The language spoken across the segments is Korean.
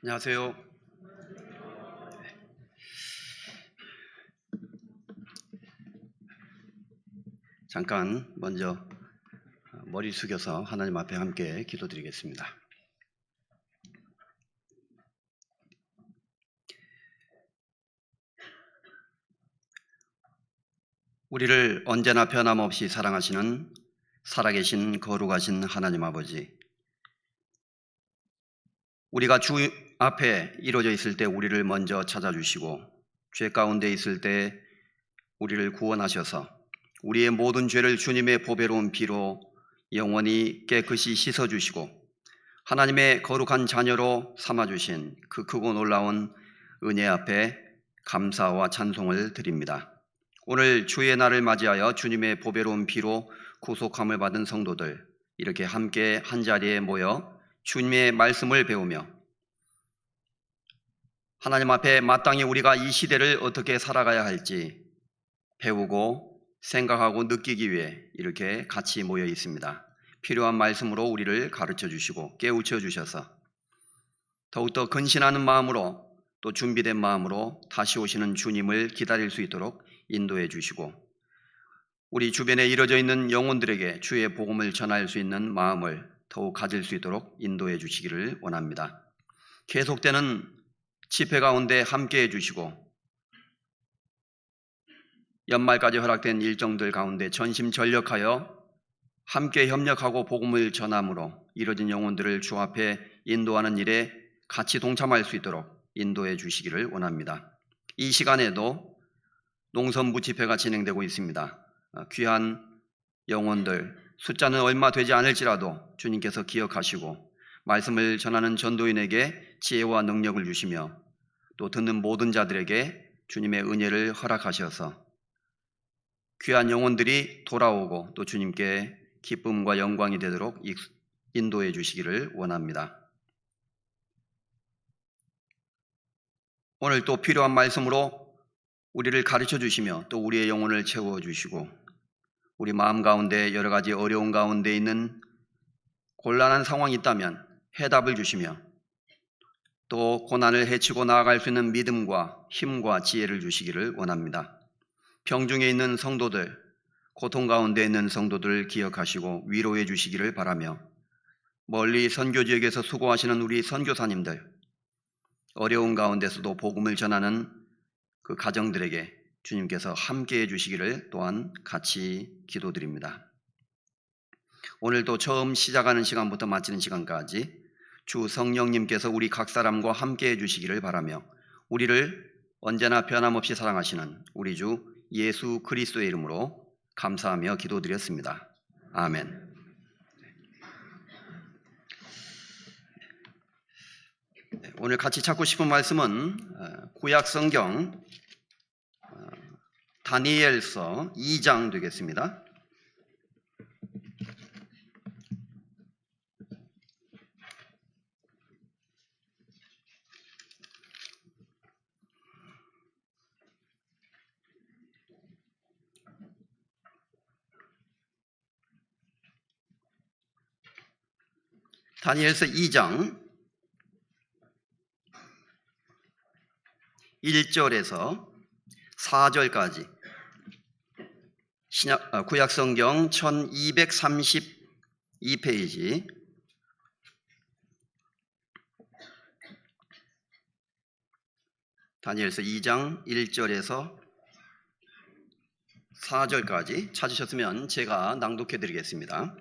안녕하세요. 잠깐 먼저 머리 숙여서 하나님 앞에 함께 기도드리겠습니다. 우리를 언제나 변함없이 사랑하시는 살아계신 거룩하신 하나님 아버지, 우리가 주 앞에 이루어져 있을 때 우리를 먼저 찾아주시고 죄 가운데 있을 때 우리를 구원하셔서 우리의 모든 죄를 주님의 보배로운 피로 영원히 깨끗이 씻어주시고 하나님의 거룩한 자녀로 삼아주신 그 크고 놀라운 은혜 앞에 감사와 찬송을 드립니다. 오늘 주의 날을 맞이하여 주님의 보배로운 피로 구속함을 받은 성도들 이렇게 함께 한자리에 모여 주님의 말씀을 배우며 하나님 앞에 마땅히 우리가 이 시대를 어떻게 살아가야 할지 배우고 생각하고 느끼기 위해 이렇게 같이 모여 있습니다. 필요한 말씀으로 우리를 가르쳐 주시고 깨우쳐 주셔서 더욱더 근신하는 마음으로 또 준비된 마음으로 다시 오시는 주님을 기다릴 수 있도록 인도해 주시고 우리 주변에 이뤄져 있는 영혼들에게 주의 복음을 전할 수 있는 마음을 더욱 가질 수 있도록 인도해 주시기를 원합니다. 계속되는 집회 가운데 함께해 주시고 연말까지 허락된 일정들 가운데 전심전력하여 함께 협력하고 복음을 전함으로 이뤄진 영혼들을 주 앞에 인도하는 일에 같이 동참할 수 있도록 인도해 주시기를 원합니다. 이 시간에도 농선부 집회가 진행되고 있습니다. 귀한 영혼들 숫자는 얼마 되지 않을지라도 주님께서 기억하시고 말씀을 전하는 전도인에게 지혜와 능력을 주시며 또 듣는 모든 자들에게 주님의 은혜를 허락하셔서 귀한 영혼들이 돌아오고 또 주님께 기쁨과 영광이 되도록 인도해 주시기를 원합니다. 오늘 또 필요한 말씀으로 우리를 가르쳐 주시며 또 우리의 영혼을 채워 주시고 우리 마음 가운데 여러 가지 어려운 가운데 있는 곤란한 상황이 있다면 해답을 주시며 또 고난을 헤치고 나아갈 수 있는 믿음과 힘과 지혜를 주시기를 원합니다. 병중에 있는 성도들, 고통 가운데 있는 성도들을 기억하시고 위로해 주시기를 바라며 멀리 선교 지역에서 수고하시는 우리 선교사님들, 어려운 가운데서도 복음을 전하는 그 가정들에게 주님께서 함께해 주시기를 또한 같이 기도드립니다. 오늘도 처음 시작하는 시간부터 마치는 시간까지 주 성령님께서 우리 각 사람과 함께해 주시기를 바라며 우리를 언제나 변함없이 사랑하시는 우리 주 예수 그리스도의 이름으로 감사하며 기도드렸습니다. 아멘. 오늘 같이 찾고 싶은 말씀은 구약 성경 다니엘서 2장 되겠습니다. 다니엘서 2장 1절에서 4절까지 구약성경 1232페이지 다니엘서 2장 1절에서 4절까지 찾으셨으면 제가 낭독해 드리겠습니다.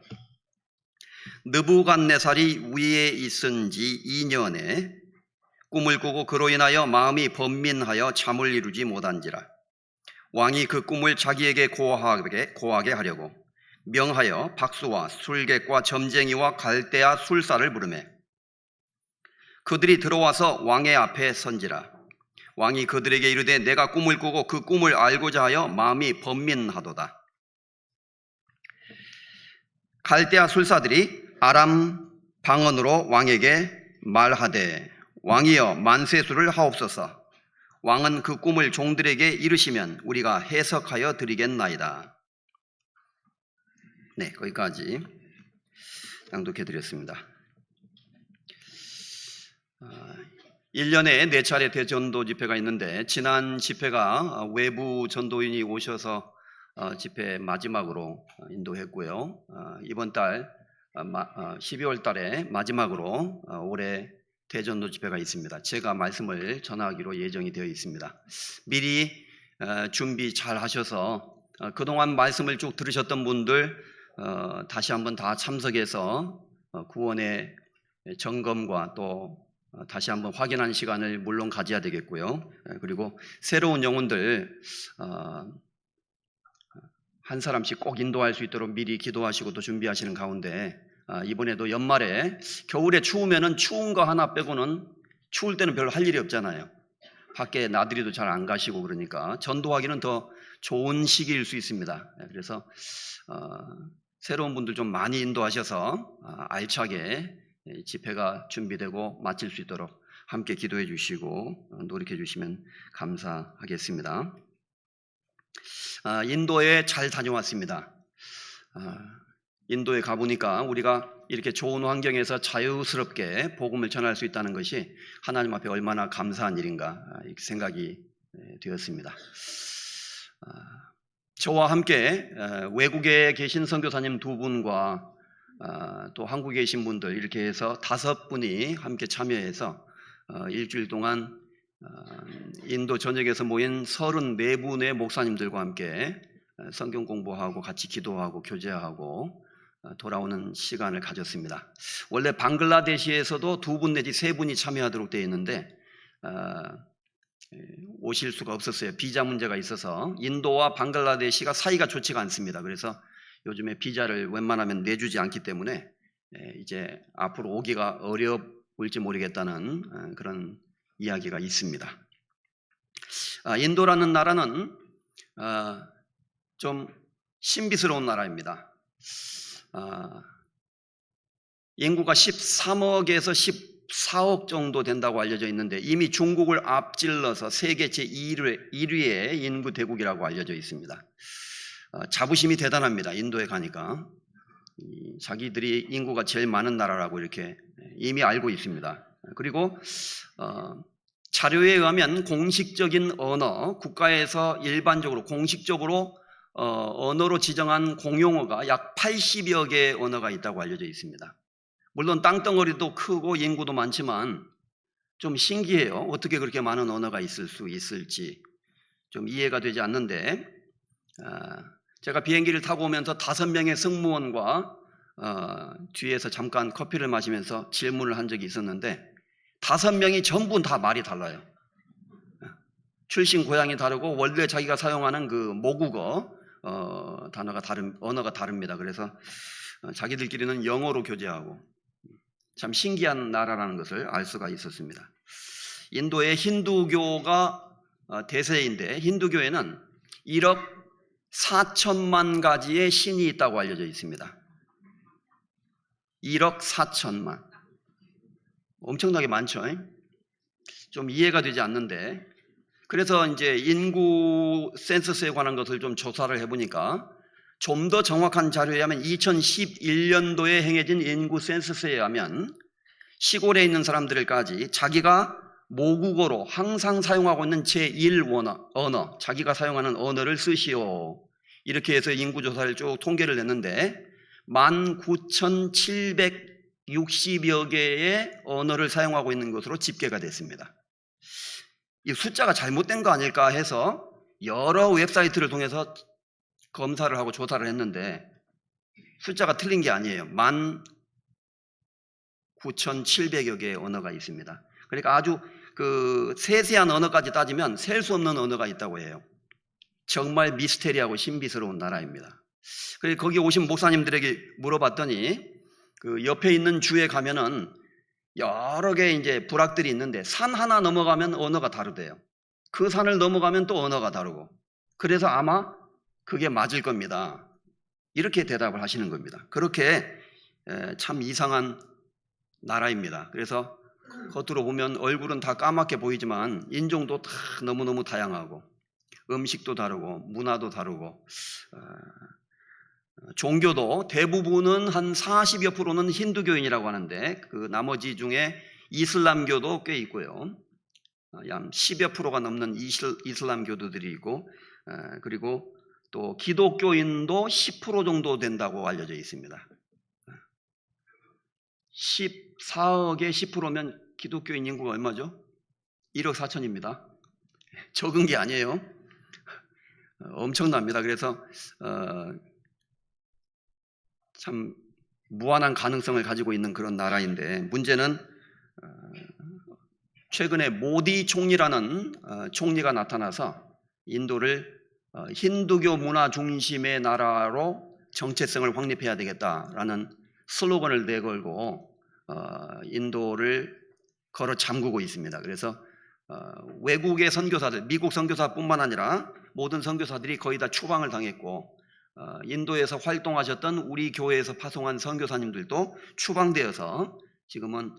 느부갓네살이 위에 있은 지 2년에 꿈을 꾸고 그로 인하여 마음이 번민하여 잠을 이루지 못한지라 왕이 그 꿈을 자기에게 고하게 하려고 명하여 박수와 술객과 점쟁이와 갈대아 술사를 부르매 그들이 들어와서 왕의 앞에 선지라 왕이 그들에게 이르되 내가 꿈을 꾸고 그 꿈을 알고자 하여 마음이 번민하도다. 갈대아 술사들이 아람 방언으로 왕에게 말하되 왕이여 만세수를 하옵소서. 왕은 그 꿈을 종들에게 이르시면 우리가 해석하여 드리겠나이다. 네, 거기까지 낭독해 드렸습니다. 1년에 4차례 대전도 집회가 있는데 지난 집회가 외부 전도인이 오셔서 집회 마지막으로 인도했고요. 이번 달 12월 달에 마지막으로 올해 대전도 집회가 있습니다. 제가 말씀을 전하기로 예정이 되어 있습니다. 미리 준비 잘 하셔서 그동안 말씀을 쭉 들으셨던 분들 다시 한번 다 참석해서 구원의 점검과 또 다시 한번 확인하는 시간을 물론 가져야 되겠고요. 그리고 새로운 영혼들 한 사람씩 꼭 인도할 수 있도록 미리 기도하시고 또 준비하시는 가운데 이번에도 연말에 겨울에 추우면은 추운 거 하나 빼고는 추울 때는 별로 할 일이 없잖아요. 밖에 나들이도 잘 안 가시고 그러니까 전도하기는 더 좋은 시기일 수 있습니다. 그래서 새로운 분들 좀 많이 인도하셔서 알차게 집회가 준비되고 마칠 수 있도록 함께 기도해 주시고 노력해 주시면 감사하겠습니다. 인도에 잘 다녀왔습니다. 인도에 가보니까 우리가 이렇게 좋은 환경에서 자유스럽게 복음을 전할 수 있다는 것이 하나님 앞에 얼마나 감사한 일인가 이렇게 생각이 되었습니다. 저와 함께 외국에 계신 선교사님 2분과 또 한국에 계신 분들 이렇게 해서 5분이 함께 참여해서 일주일 동안 인도 전역에서 모인 34분의 목사님들과 함께 성경 공부하고 같이 기도하고 교제하고 돌아오는 시간을 가졌습니다. 원래 방글라데시에서도 2분 내지 3분이 참여하도록 되어 있는데 오실 수가 없었어요. 비자 문제가 있어서. 인도와 방글라데시가 사이가 좋지가 않습니다. 그래서 요즘에 비자를 웬만하면 내주지 않기 때문에 이제 앞으로 오기가 어려울지 모르겠다는 그런 이야기가 있습니다. 인도라는 나라는 좀 신비스러운 나라입니다. 인구가 13억에서 14억 정도 된다고 알려져 있는데 이미 중국을 앞질러서 세계 제1위의 인구 대국이라고 알려져 있습니다. 자부심이 대단합니다. 인도에 가니까 자기들이 인구가 제일 많은 나라라고 이렇게 이미 알고 있습니다. 그리고 자료에 의하면 공식적인 언어, 국가에서 일반적으로 공식적으로 언어로 지정한 공용어가 약 80여 개의 언어가 있다고 알려져 있습니다. 물론 땅덩어리도 크고 인구도 많지만 좀 신기해요. 어떻게 그렇게 많은 언어가 있을 수 있을지 좀 이해가 되지 않는데 제가 비행기를 타고 오면서 5명의 승무원과 뒤에서 잠깐 커피를 마시면서 질문을 한 적이 있었는데 5명이 전부 다 말이 달라요. 출신 고향이 다르고 원래 자기가 사용하는 그 모국어 언어가 다릅니다. 그래서 자기들끼리는 영어로 교제하고 참 신기한 나라라는 것을 알 수가 있었습니다. 인도의 힌두교가 대세인데 힌두교에는 1억 4천만 가지의 신이 있다고 알려져 있습니다. 1억 4천만. 엄청나게 많죠. 좀 이해가 되지 않는데 그래서 이제 인구 센서스에 관한 것을 좀 조사를 해보니까 좀 더 정확한 자료에 의하면 2011년도에 행해진 인구 센서스에 의하면 시골에 있는 사람들까지 자기가 모국어로 항상 사용하고 있는 제1 언어, 자기가 사용하는 언어를 쓰시오. 이렇게 해서 인구조사를 쭉 통계를 냈는데 19,760여 개의 언어를 사용하고 있는 것으로 집계가 됐습니다. 이 숫자가 잘못된 거 아닐까 해서 여러 웹사이트를 통해서 검사를 하고 조사를 했는데 숫자가 틀린 게 아니에요. 19,700여 개의 언어가 있습니다. 그러니까 아주 그 세세한 언어까지 따지면 셀 수 없는 언어가 있다고 해요. 정말 미스테리하고 신비스러운 나라입니다. 그래서 거기 오신 목사님들에게 물어봤더니 그 옆에 있는 주에 가면은 여러 개의 이제 부락들이 있는데 산 하나 넘어가면 언어가 다르대요. 그 산을 넘어가면 또 언어가 다르고 그래서 아마 그게 맞을 겁니다. 이렇게 대답을 하시는 겁니다. 그렇게 참 이상한 나라입니다. 그래서 겉으로 보면 얼굴은 다 까맣게 보이지만 인종도 다 너무너무 다양하고 음식도 다르고 문화도 다르고 종교도 대부분은 한 40여 %는 힌두교인이라고 하는데 그 나머지 중에 이슬람교도 꽤 있고요. 약 10여 프로가 넘는 이슬람교도들이 있고, 그리고 또 기독교인도 10% 정도 된다고 알려져 있습니다. 14억의 10%면 기독교인 인구가 얼마죠? 1억 4천입니다. 적은 게 아니에요. 엄청납니다. 그래서 참 무한한 가능성을 가지고 있는 그런 나라인데, 문제는 최근에 모디 총리라는 총리가 나타나서 인도를 힌두교 문화 중심의 나라로 정체성을 확립해야 되겠다라는 슬로건을 내걸고 인도를 걸어 잠그고 있습니다. 그래서 외국의 선교사들, 미국 선교사뿐만 아니라 모든 선교사들이 거의 다 추방을 당했고, 인도에서 활동하셨던 우리 교회에서 파송한 선교사님들도 추방되어서 지금은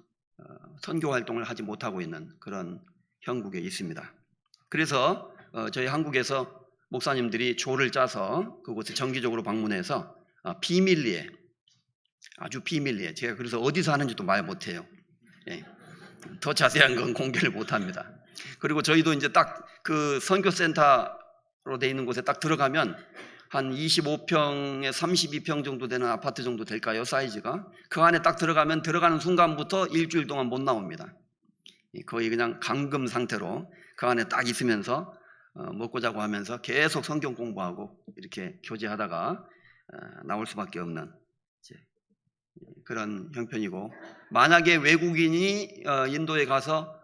선교 활동을 하지 못하고 있는 그런 형국에 있습니다. 그래서 저희 한국에서 목사님들이 조를 짜서 그곳에 정기적으로 방문해서 비밀리에, 아주 비밀리에, 제가 그래서 어디서 하는지도 말 못해요. 예. 더 자세한 건 공개를 못합니다. 그리고 저희도 이제 딱 그 선교센터로 돼 있는 곳에 딱 들어가면 한 25평에 32평 정도 되는 아파트 정도 될까요? 사이즈가. 그 안에 딱 들어가면 들어가는 순간부터 일주일 동안 못 나옵니다. 거의 그냥 감금 상태로 그 안에 딱 있으면서 먹고 자고 하면서 계속 성경 공부하고 이렇게 교제하다가 나올 수밖에 없는 그런 형편이고, 만약에 외국인이 인도에 가서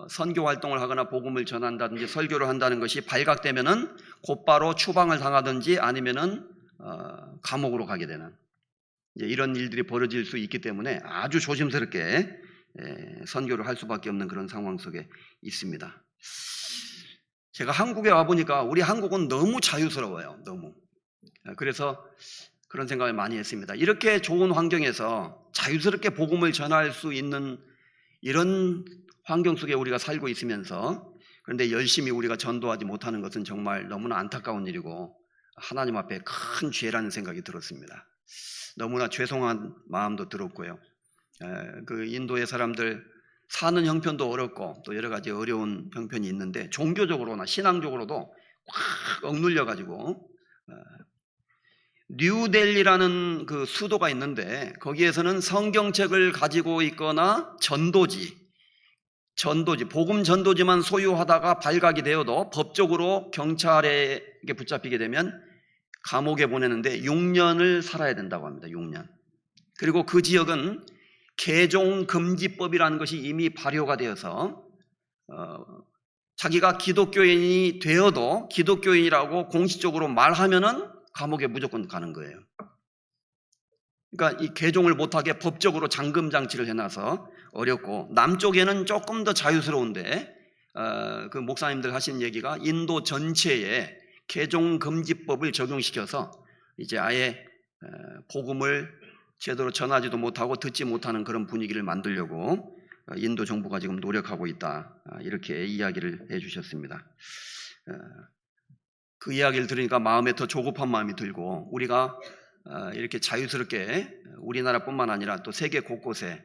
선교 활동을 하거나 복음을 전한다든지 설교를 한다는 것이 발각되면은 곧바로 추방을 당하든지 아니면은 감옥으로 가게 되는 이런 일들이 벌어질 수 있기 때문에 아주 조심스럽게 선교를 할 수밖에 없는 그런 상황 속에 있습니다. 제가 한국에 와보니까 우리 한국은 너무 자유스러워요. 너무. 그래서 그런 생각을 많이 했습니다. 이렇게 좋은 환경에서 자유스럽게 복음을 전할 수 있는 이런 환경 속에 우리가 살고 있으면서, 그런데 열심히 우리가 전도하지 못하는 것은 정말 너무나 안타까운 일이고 하나님 앞에 큰 죄라는 생각이 들었습니다. 너무나 죄송한 마음도 들었고요. 그 인도의 사람들 사는 형편도 어렵고 또 여러 가지 어려운 형편이 있는데, 종교적으로나 신앙적으로도 확 억눌려 가지고 뉴델리라는 그 수도가 있는데, 거기에서는 성경책을 가지고 있거나 전도지, 복음 전도지만 소유하다가 발각이 되어도 법적으로 경찰에게 붙잡히게 되면 감옥에 보내는데 6년을 살아야 된다고 합니다. 6년. 그리고 그 지역은 개종금지법이라는 것이 이미 발효가 되어서 자기가 기독교인이 되어도 기독교인이라고 공식적으로 말하면은 감옥에 무조건 가는 거예요. 그러니까 이 개종을 못하게 법적으로 잠금 장치를 해놔서 어렵고, 남쪽에는 조금 더 자유스러운데 그 목사님들 하신 얘기가 인도 전체에 개종금지법을 적용시켜서 이제 아예 복음을 제대로 전하지도 못하고 듣지 못하는 그런 분위기를 만들려고 인도 정부가 지금 노력하고 있다, 이렇게 이야기를 해주셨습니다. 그 이야기를 들으니까 마음에 더 조급한 마음이 들고, 우리가 이렇게 자유스럽게 우리나라뿐만 아니라 또 세계 곳곳에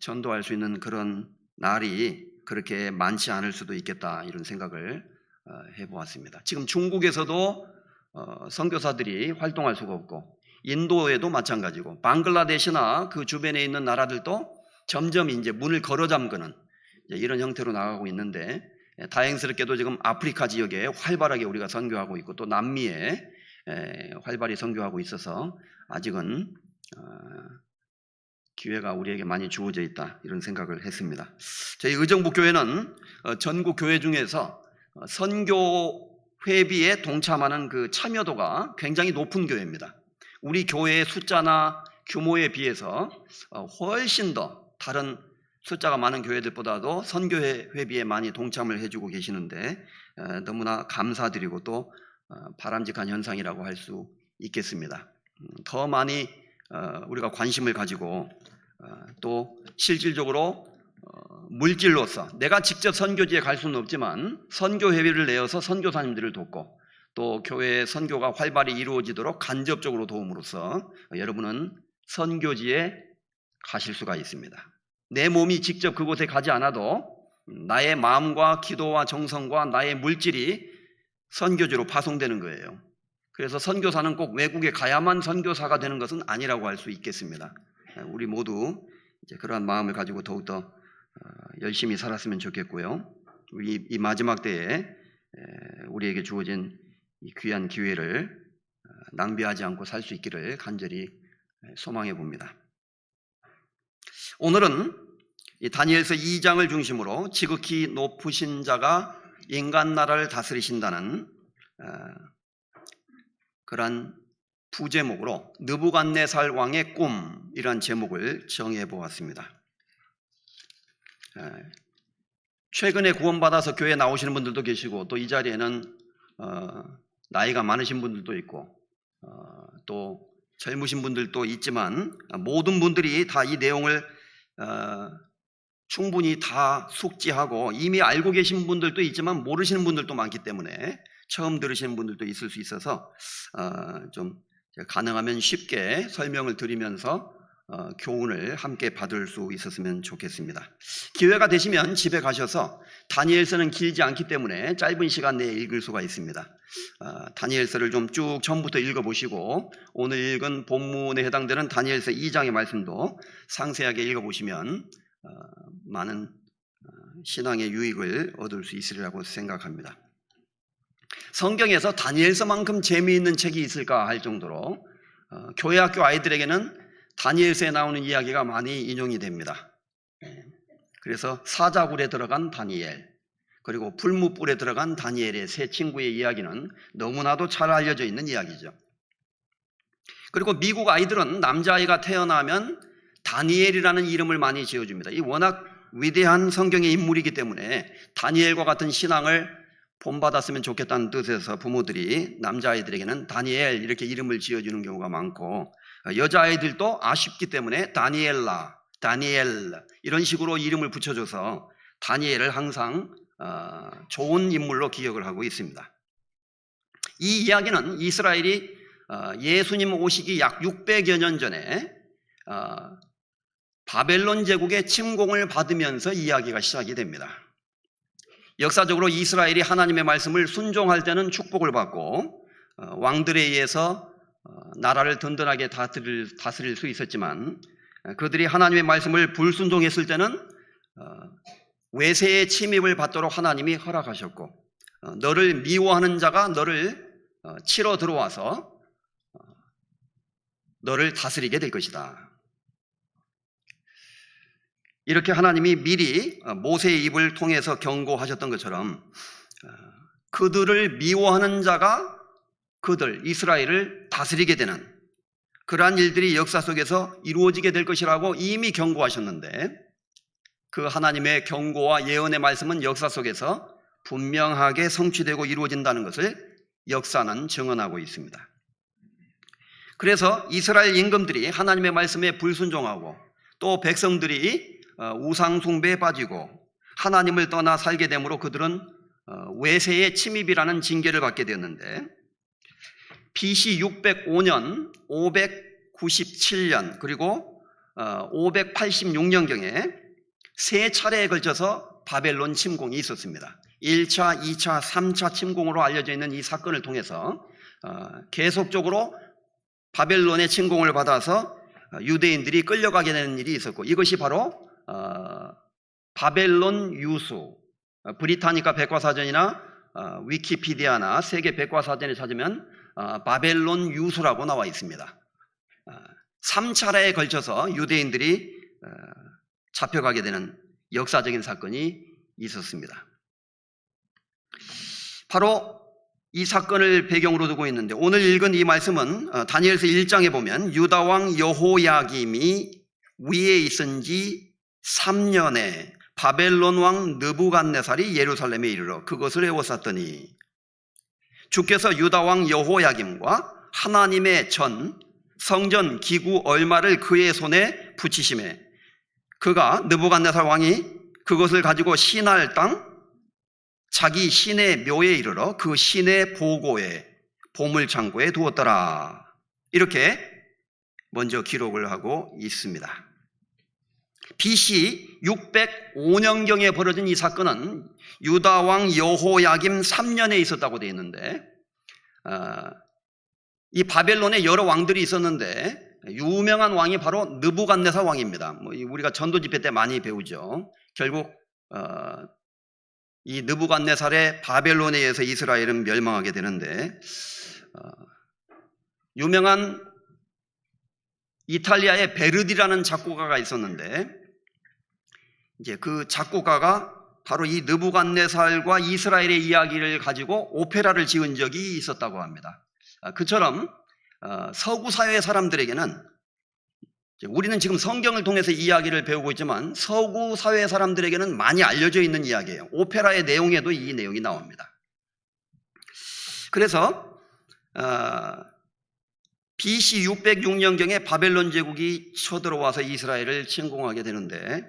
전도할 수 있는 그런 날이 그렇게 많지 않을 수도 있겠다, 이런 생각을 해보았습니다. 지금 중국에서도 선교사들이 활동할 수가 없고, 인도에도 마찬가지고, 방글라데시나 그 주변에 있는 나라들도 점점 이제 문을 걸어 잠그는 이런 형태로 나가고 있는데, 다행스럽게도 지금 아프리카 지역에 활발하게 우리가 선교하고 있고, 또 남미에 활발히 선교하고 있어서 아직은 기회가 우리에게 많이 주어져 있다, 이런 생각을 했습니다. 저희 의정부 교회는 전국 교회 중에서 선교 회비에 동참하는 그 참여도가 굉장히 높은 교회입니다. 우리 교회의 숫자나 규모에 비해서 훨씬 더 다른 숫자가 많은 교회들보다도 선교 회비에 많이 동참을 해주고 계시는데 너무나 감사드리고 또 바람직한 현상이라고 할 수 있겠습니다. 더 많이 우리가 관심을 가지고 또 실질적으로 물질로서 내가 직접 선교지에 갈 수는 없지만 선교 회비를 내어서 선교사님들을 돕고, 또 교회의 선교가 활발히 이루어지도록 간접적으로 도움으로써 여러분은 선교지에 가실 수가 있습니다. 내 몸이 직접 그곳에 가지 않아도 나의 마음과 기도와 정성과 나의 물질이 선교지로 파송되는 거예요. 그래서 선교사는 꼭 외국에 가야만 선교사가 되는 것은 아니라고 할 수 있겠습니다. 우리 모두 이제 그러한 마음을 가지고 더욱더 열심히 살았으면 좋겠고요. 우리 이 마지막 때에 우리에게 주어진 이 귀한 기회를 낭비하지 않고 살 수 있기를 간절히 소망해 봅니다. 오늘은 이 다니엘서 2장을 중심으로 지극히 높으신 자가 인간 나라를 다스리신다는 그러한 부제목으로 느부갓네살 왕의 꿈이란 제목을 정해 보았습니다. 최근에 구원받아서 교회에 나오시는 분들도 계시고 또 이 자리에는 나이가 많으신 분들도 있고 또 젊으신 분들도 있지만 모든 분들이 다 이 내용을 충분히 다 숙지하고 이미 알고 계신 분들도 있지만 모르시는 분들도 많기 때문에 처음 들으시는 분들도 있을 수 있어서 좀 가능하면 쉽게 설명을 드리면서 교훈을 함께 받을 수 있었으면 좋겠습니다. 기회가 되시면 집에 가셔서 다니엘서는 길지 않기 때문에 짧은 시간 내에 읽을 수가 있습니다. 다니엘서를 좀 쭉 처음부터 읽어보시고 오늘 읽은 본문에 해당되는 다니엘서 2장의 말씀도 상세하게 읽어보시면 많은 신앙의 유익을 얻을 수 있으리라고 생각합니다. 성경에서 다니엘서만큼 재미있는 책이 있을까 할 정도로 교회학교 아이들에게는 다니엘서에 나오는 이야기가 많이 인용이 됩니다. 그래서 사자굴에 들어간 다니엘, 그리고 풀무불에 들어간 다니엘의 세 친구의 이야기는 너무나도 잘 알려져 있는 이야기죠. 그리고 미국 아이들은 남자아이가 태어나면 다니엘이라는 이름을 많이 지어줍니다. 이 워낙 위대한 성경의 인물이기 때문에 다니엘과 같은 신앙을 본받았으면 좋겠다는 뜻에서 부모들이 남자아이들에게는 다니엘 이렇게 이름을 지어주는 경우가 많고, 여자아이들도 아쉽기 때문에 다니엘라, 다니엘 이런 식으로 이름을 붙여줘서 다니엘을 항상 좋은 인물로 기억을 하고 있습니다. 이 이야기는 이스라엘이 예수님 오시기 약 600여 년 전에 바벨론 제국의 침공을 받으면서 이야기가 시작이 됩니다. 역사적으로 이스라엘이 하나님의 말씀을 순종할 때는 축복을 받고 왕들에 의해서 나라를 든든하게 다스릴 수 있었지만, 그들이 하나님의 말씀을 불순종했을 때는 외세의 침입을 받도록 하나님이 허락하셨고, 너를 미워하는 자가 너를 치러 들어와서 너를 다스리게 될 것이다. 이렇게 하나님이 미리 모세의 입을 통해서 경고하셨던 것처럼 그들을 미워하는 자가 그들 이스라엘을 다스리게 되는 그러한 일들이 역사 속에서 이루어지게 될 것이라고 이미 경고하셨는데, 그 하나님의 경고와 예언의 말씀은 역사 속에서 분명하게 성취되고 이루어진다는 것을 역사는 증언하고 있습니다. 그래서 이스라엘 임금들이 하나님의 말씀에 불순종하고 또 백성들이 우상 숭배에 빠지고 하나님을 떠나 살게 되므로 그들은 외세의 침입이라는 징계를 받게 되었는데, BC 605년, 597년 그리고 586년경에 세 차례에 걸쳐서 바벨론 침공이 있었습니다. 1차, 2차, 3차 침공으로 알려져 있는 이 사건을 통해서 계속적으로 바벨론의 침공을 받아서 유대인들이 끌려가게 되는 일이 있었고, 이것이 바로 바벨론 유수, 브리타니카 백과사전이나 위키피디아나 세계 백과사전에 찾으면 바벨론 유수라고 나와 있습니다. 3차례에 걸쳐서 유대인들이 잡혀가게 되는 역사적인 사건이 있었습니다. 바로 이 사건을 배경으로 두고 있는데, 오늘 읽은 이 말씀은 다니엘서 1장에 보면 유다 왕 여호야김이 위에 있은 지 3년에 바벨론 왕 느부갓네살이 예루살렘에 이르러 그것을 에워쌌더니, 주께서 유다 왕 여호야김과 하나님의 성전 기구 얼마를 그의 손에 붙이심에 그가 느부갓네살 왕이 그것을 가지고 신할 땅 자기 신의 묘에 이르러 그 신의 보고에 보물창고에 두었더라. 이렇게 먼저 기록을 하고 있습니다. BC 605년경에 벌어진 이 사건은 유다 왕 여호야김 3년에 있었다고 되어 있는데, 이 바벨론에 여러 왕들이 있었는데 유명한 왕이 바로 느부갓네살 왕입니다. 우리가 전도 집회 때 많이 배우죠. 결국 이 느부갓네살의 바벨론에 의해서 이스라엘은 멸망하게 되는데, 유명한 이탈리아의 베르디라는 작곡가가 있었는데, 이제 그 작곡가가 바로 이 느부갓네살과 이스라엘의 이야기를 가지고 오페라를 지은 적이 있었다고 합니다. 그처럼 서구 사회 사람들에게는, 우리는 지금 성경을 통해서 이야기를 배우고 있지만 서구 사회 사람들에게는 많이 알려져 있는 이야기예요. 오페라의 내용에도 이 내용이 나옵니다. 그래서 BC 606년경에 바벨론 제국이 쳐들어와서 이스라엘을 침공하게 되는데,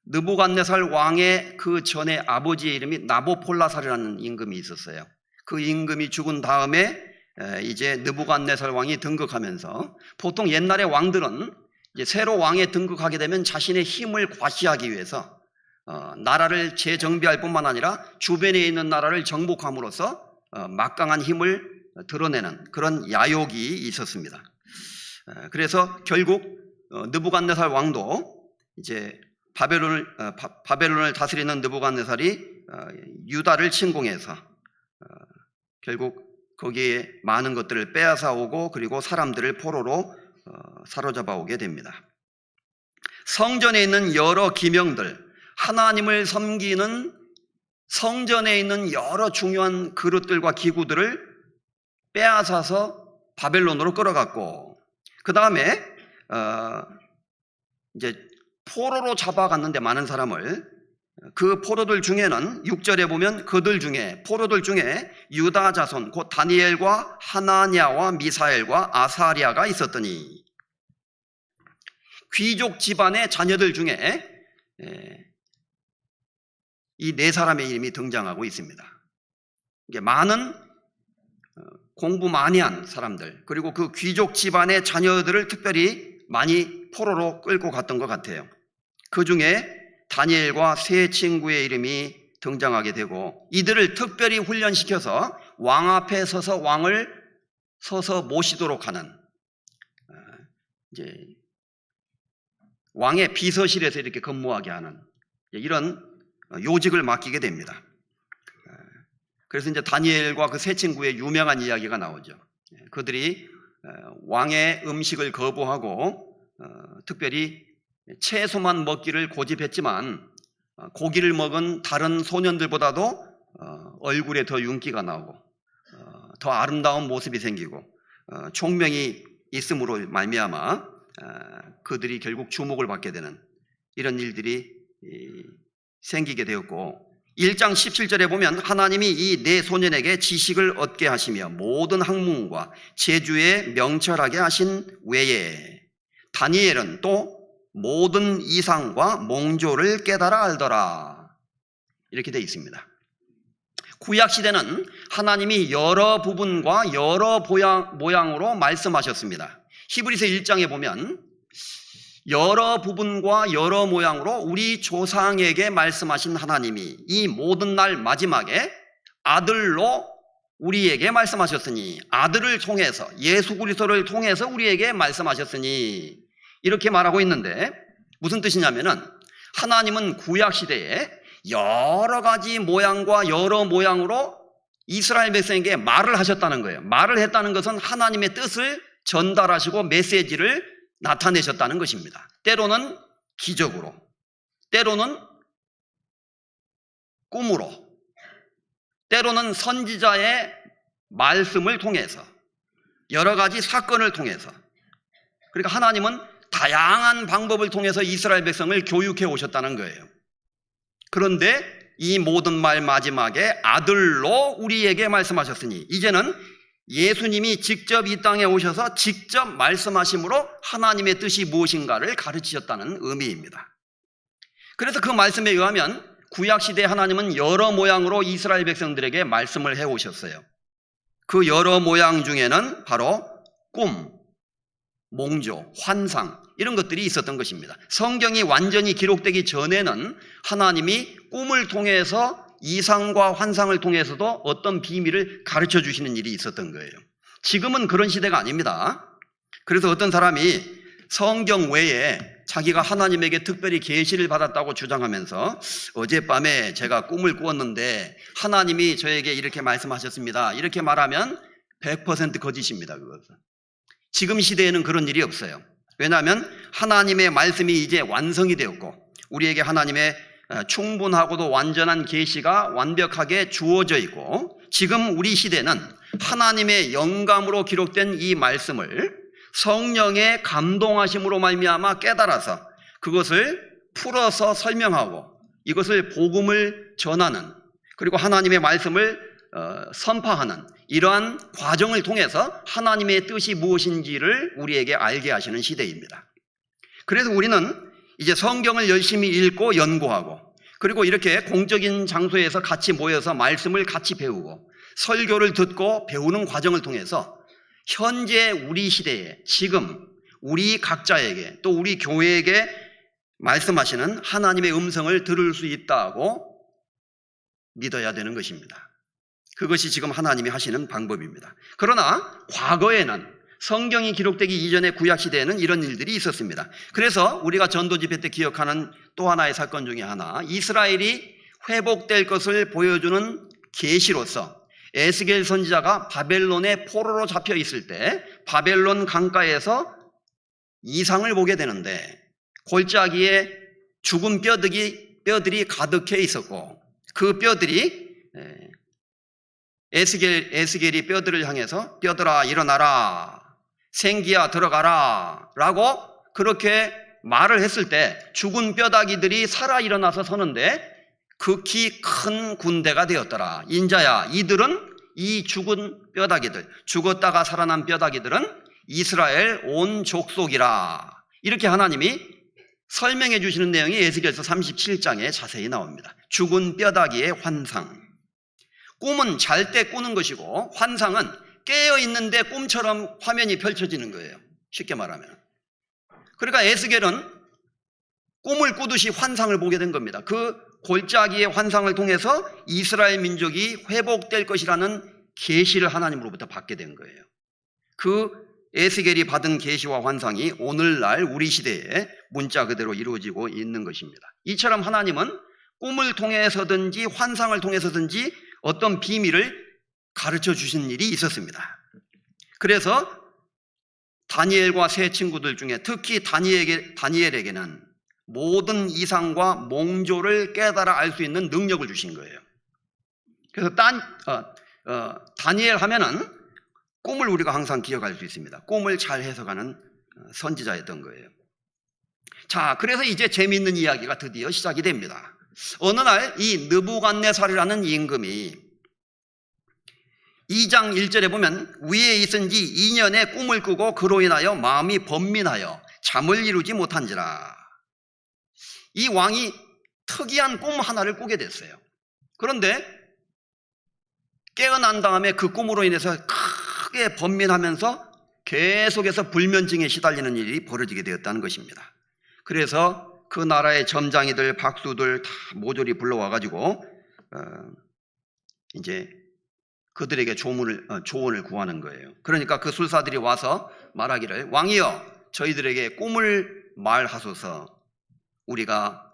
느부갓네살 왕의 그 전에 아버지의 이름이 나보폴라살이라는 임금이 있었어요. 그 임금이 죽은 다음에 이제 느부갓네살 왕이 등극하면서, 보통 옛날의 왕들은 이제 새로 왕에 등극하게 되면 자신의 힘을 과시하기 위해서 나라를 재정비할 뿐만 아니라 주변에 있는 나라를 정복함으로써 막강한 힘을 드러내는 그런 야욕이 있었습니다. 그래서 결국 느부갓네살 왕도 이제 바벨론을 다스리는 느부갓네살이 유다를 침공해서 결국 거기에 많은 것들을 빼앗아 오고, 그리고 사람들을 포로로 사로잡아 오게 됩니다. 성전에 있는 여러 기명들, 하나님을 섬기는 성전에 있는 여러 중요한 그릇들과 기구들을 빼앗아서 바벨론으로 끌어갔고, 그 다음에 이제 포로로 잡아갔는데 많은 사람을, 그 포로들 중에는 6절에 보면 포로들 중에 유다 자손 곧 다니엘과 하나냐와 미사엘과 아사리아가 있었더니, 귀족 집안의 자녀들 중에 이 네 사람의 이름이 등장하고 있습니다. 이게 많은 공부 많이 한 사람들, 그리고 그 귀족 집안의 자녀들을 특별히 많이 포로로 끌고 갔던 것 같아요. 그 중에 다니엘과 세 친구의 이름이 등장하게 되고, 이들을 특별히 훈련시켜서 왕 앞에 서서 왕을 모시도록 하는, 이제 왕의 비서실에서 이렇게 근무하게 하는 이런 요직을 맡기게 됩니다. 그래서 이제 다니엘과 그 세 친구의 유명한 이야기가 나오죠. 그들이 왕의 음식을 거부하고 특별히 채소만 먹기를 고집했지만, 고기를 먹은 다른 소년들보다도 얼굴에 더 윤기가 나오고 더 아름다운 모습이 생기고 총명이 있음으로 말미암아 그들이 결국 주목을 받게 되는 이런 일들이 생기게 되었고, 1장 17절에 보면 하나님이 이 네 소년에게 지식을 얻게 하시며 모든 학문과 재주에 명철하게 하신 외에 다니엘은 또 모든 이상과 몽조를 깨달아 알더라, 이렇게 되어 있습니다. 구약시대는 하나님이 여러 부분과 여러 모양으로 말씀하셨습니다. 히브리서 1장에 보면 여러 부분과 여러 모양으로 우리 조상에게 말씀하신 하나님이 이 모든 날 마지막에 아들로 우리에게 말씀하셨으니, 아들을 통해서, 예수 그리스도를 통해서 우리에게 말씀하셨으니, 이렇게 말하고 있는데, 무슨 뜻이냐면은 하나님은 구약시대에 여러 가지 모양과 여러 모양으로 이스라엘 백성에게 말을 하셨다는 거예요. 말을 했다는 것은 하나님의 뜻을 전달하시고 메시지를 나타내셨다는 것입니다. 때로는 기적으로, 때로는 꿈으로, 때로는 선지자의 말씀을 통해서, 여러 가지 사건을 통해서. 그러니까 하나님은 다양한 방법을 통해서 이스라엘 백성을 교육해 오셨다는 거예요. 그런데 이 모든 말 마지막에 아들로 우리에게 말씀하셨으니, 이제는 예수님이 직접 이 땅에 오셔서 직접 말씀하심으로 하나님의 뜻이 무엇인가를 가르치셨다는 의미입니다. 그래서 그 말씀에 의하면 구약시대 하나님은 여러 모양으로 이스라엘 백성들에게 말씀을 해오셨어요. 그 여러 모양 중에는 바로 꿈, 몽조, 환상 이런 것들이 있었던 것입니다. 성경이 완전히 기록되기 전에는 하나님이 꿈을 통해서 이상과 환상을 통해서도 어떤 비밀을 가르쳐 주시는 일이 있었던 거예요. 지금은 그런 시대가 아닙니다. 그래서 어떤 사람이 성경 외에 자기가 하나님에게 특별히 계시를 받았다고 주장하면서 어젯밤에 제가 꿈을 꾸었는데 하나님이 저에게 이렇게 말씀하셨습니다, 이렇게 말하면 100% 거짓입니다. 그것은 지금 시대에는 그런 일이 없어요. 왜냐하면 하나님의 말씀이 이제 완성이 되었고 우리에게 하나님의 충분하고도 완전한 계시가 완벽하게 주어져 있고, 지금 우리 시대는 하나님의 영감으로 기록된 이 말씀을 성령의 감동하심으로 말미암아 깨달아서 그것을 풀어서 설명하고 이것을 복음을 전하는, 그리고 하나님의 말씀을 선포하는 이러한 과정을 통해서 하나님의 뜻이 무엇인지를 우리에게 알게 하시는 시대입니다. 그래서 우리는 이제 성경을 열심히 읽고 연구하고, 그리고 이렇게 공적인 장소에서 같이 모여서 말씀을 같이 배우고 설교를 듣고 배우는 과정을 통해서 현재 우리 시대에 지금 우리 각자에게 또 우리 교회에게 말씀하시는 하나님의 음성을 들을 수 있다고 믿어야 되는 것입니다. 그것이 지금 하나님이 하시는 방법입니다. 그러나 과거에는, 성경이 기록되기 이전의 구약시대에는 이런 일들이 있었습니다. 그래서 우리가 전도집회 때 기억하는 또 하나의 사건 중에 하나, 이스라엘이 회복될 것을 보여주는 계시로서 에스겔 선지자가 바벨론의 포로로 잡혀 있을 때 바벨론 강가에서 이상을 보게 되는데 골짜기에 죽은 뼈들이 가득해 있었고 그 뼈들이 에스겔이 뼈들을 향해서 뼈들아 일어나라, 생기야 들어가라 라고 그렇게 말을 했을 때 죽은 뼈다귀들이 살아 일어나서 서는데 극히 큰 군대가 되었더라. 인자야, 이들은, 이 죽은 뼈다귀들, 죽었다가 살아난 뼈다귀들은 이스라엘 온 족속이라. 이렇게 하나님이 설명해 주시는 내용이 에스겔서 37장에 자세히 나옵니다. 죽은 뼈다귀의 환상. 꿈은 잘 때 꾸는 것이고 환상은 깨어 있는데 꿈처럼 화면이 펼쳐지는 거예요. 쉽게 말하면. 그러니까 에스겔은 꿈을 꾸듯이 환상을 보게 된 겁니다. 그 골짜기의 환상을 통해서 이스라엘 민족이 회복될 것이라는 계시를 하나님으로부터 받게 된 거예요. 그 에스겔이 받은 계시와 환상이 오늘날 우리 시대에 문자 그대로 이루어지고 있는 것입니다. 이처럼 하나님은 꿈을 통해서든지 환상을 통해서든지 어떤 비밀을 가르쳐 주신 일이 있었습니다. 그래서 다니엘과 세 친구들 중에 특히 다니엘에게는 모든 이상과 몽조를 깨달아 알 수 있는 능력을 주신 거예요. 그래서 다니엘 하면은 꿈을 우리가 항상 기억할 수 있습니다. 꿈을 잘 해석하는 선지자였던 거예요. 자, 그래서 이제 재미있는 이야기가 드디어 시작이 됩니다. 어느 날 이 느부갓네살이라는 임금이 2장 1절에 보면 위에 있은 지 2년의 꿈을 꾸고 그로 인하여 마음이 번민하여 잠을 이루지 못한지라. 이 왕이 특이한 꿈 하나를 꾸게 됐어요. 그런데 깨어난 다음에 그 꿈으로 인해서 크게 번민하면서 계속해서 불면증에 시달리는 일이 벌어지게 되었다는 것입니다. 그래서 그 나라의 점장이들, 박수들 다 모조리 불러와가지고 이제 그들에게 조언을 구하는 거예요. 그러니까 그 술사들이 와서 말하기를, 왕이여, 저희들에게 꿈을 말하소서, 우리가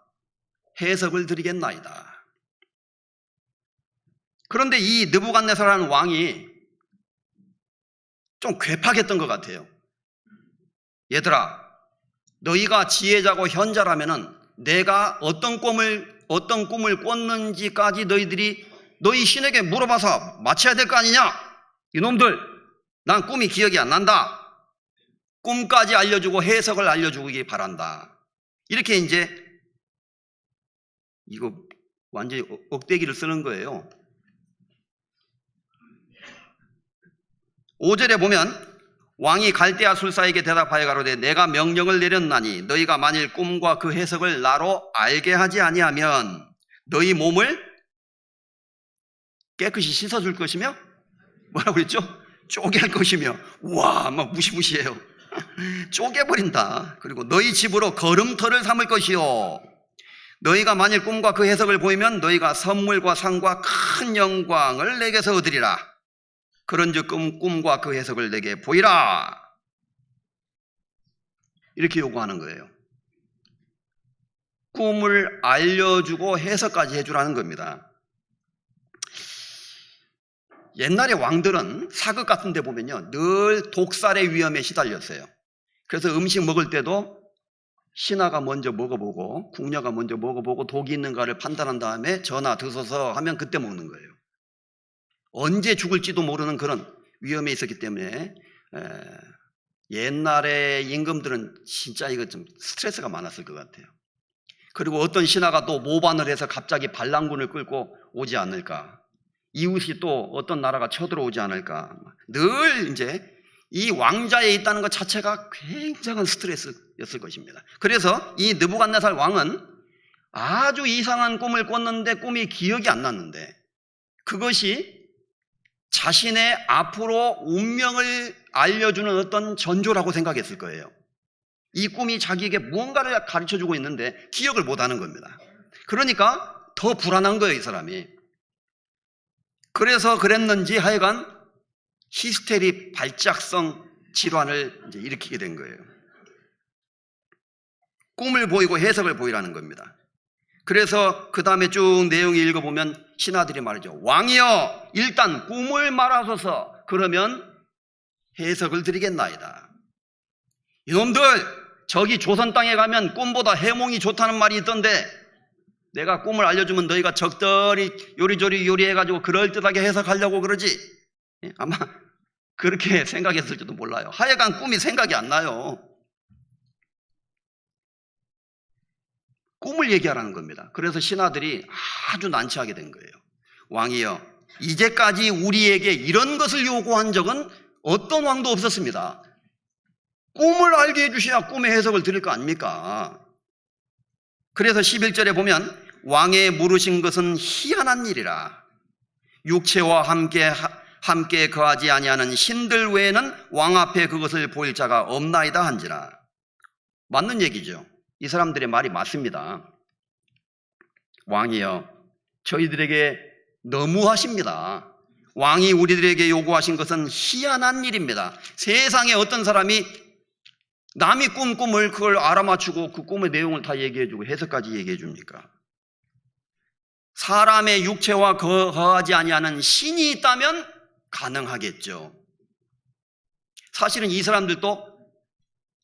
해석을 드리겠나이다. 그런데 이 느부갓네살이라는 왕이 좀 괴팍했던 것 같아요. 얘들아, 너희가 지혜자고 현자라면은 내가 어떤 꿈을 꿨는지까지 너희 신에게 물어봐서 맞춰야 될 거 아니냐? 이놈들, 난 꿈이 기억이 안 난다. 꿈까지 알려주고 해석을 알려주기 바란다. 이렇게 이제 이거 완전히 억대기를 쓰는 거예요. 5절에 보면 왕이 갈대아 술사에게 대답하여 가로되 내가 명령을 내렸나니 너희가 만일 꿈과 그 해석을 나로 알게 하지 아니하면 너희 몸을 깨끗이 씻어줄 것이며 뭐라고 그랬죠? 쪼갤 것이며. 우와, 막 무시무시해요. 쪼개버린다. 그리고 너희 집으로 걸음터를 삼을 것이요. 너희가 만일 꿈과 그 해석을 보이면 너희가 선물과 상과 큰 영광을 내게서 얻으리라. 그런즉 꿈과 그 해석을 내게 보이라. 이렇게 요구하는 거예요. 꿈을 알려주고 해석까지 해주라는 겁니다. 옛날에 왕들은 사극 같은 데 보면요, 늘 독살의 위험에 시달렸어요. 그래서 음식 먹을 때도 신하가 먼저 먹어보고 궁녀가 먼저 먹어보고 독이 있는가를 판단한 다음에 전하 드셔서 하면 그때 먹는 거예요. 언제 죽을지도 모르는 그런 위험에 있었기 때문에 옛날의 임금들은 진짜 이거 좀 스트레스가 많았을 것 같아요. 그리고 어떤 신하가 또 모반을 해서 갑자기 반란군을 끌고 오지 않을까, 이웃이 또 어떤 나라가 쳐들어오지 않을까, 늘 이제 이 왕자에 있다는 것 자체가 굉장한 스트레스였을 것입니다. 그래서 이 느부갓네살 왕은 아주 이상한 꿈을 꿨는데 꿈이 기억이 안 났는데 그것이 자신의 앞으로 운명을 알려주는 어떤 전조라고 생각했을 거예요. 이 꿈이 자기에게 무언가를 가르쳐주고 있는데 기억을 못하는 겁니다. 그러니까 더 불안한 거예요, 이 사람이. 그래서 그랬는지 하여간 히스테리 발작성 질환을 이제 일으키게 된 거예요. 꿈을 보이고 해석을 보이라는 겁니다. 그래서 그 다음에 쭉 내용을 읽어보면 신하들이 말이죠. 왕이여, 일단 꿈을 말하소서. 그러면 해석을 드리겠나이다. 이놈들, 저기 조선 땅에 가면 꿈보다 해몽이 좋다는 말이 있던데 내가 꿈을 알려주면 너희가 적절히 요리조리 요리해가지고 그럴듯하게 해석하려고 그러지. 아마 그렇게 생각했을지도 몰라요. 하여간 꿈이 생각이 안 나요. 꿈을 얘기하라는 겁니다. 그래서 신하들이 아주 난처하게 된 거예요. 왕이여, 이제까지 우리에게 이런 것을 요구한 적은 어떤 왕도 없었습니다. 꿈을 알게 해주셔야 꿈의 해석을 드릴 거 아닙니까? 그래서 11절에 보면 왕의 물으신 것은 희한한 일이라. 육체와 함께 거하지 아니하는 신들 외에는 왕 앞에 그것을 보일 자가 없나이다 한지라. 맞는 얘기죠. 이 사람들의 말이 맞습니다. 왕이여, 저희들에게 너무하십니다. 왕이 우리들에게 요구하신 것은 희한한 일입니다. 세상에 어떤 사람이 남이 꾼 꿈을 그걸 알아맞추고 그 꿈의 내용을 다 얘기해주고 해석까지 얘기해줍니까? 사람의 육체와 거하지 아니하는 신이 있다면 가능하겠죠. 사실은 이 사람들도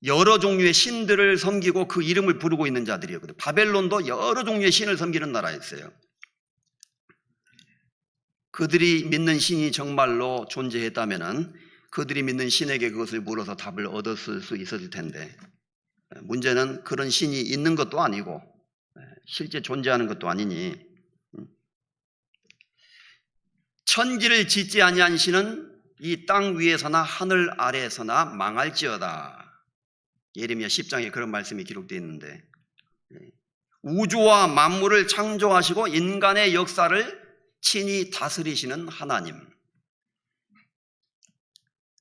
여러 종류의 신들을 섬기고 그 이름을 부르고 있는 자들이었거든요. 바벨론도 여러 종류의 신을 섬기는 나라였어요. 그들이 믿는 신이 정말로 존재했다면 그들이 믿는 신에게 그것을 물어서 답을 얻었을 수 있었을 텐데, 문제는 그런 신이 있는 것도 아니고 실제 존재하는 것도 아니니 천지를 짓지 아니한 신은 이 땅 위에서나 하늘 아래에서나 망할지어다. 예레미야 10장에 그런 말씀이 기록되어 있는데, 우주와 만물을 창조하시고 인간의 역사를 친히 다스리시는 하나님.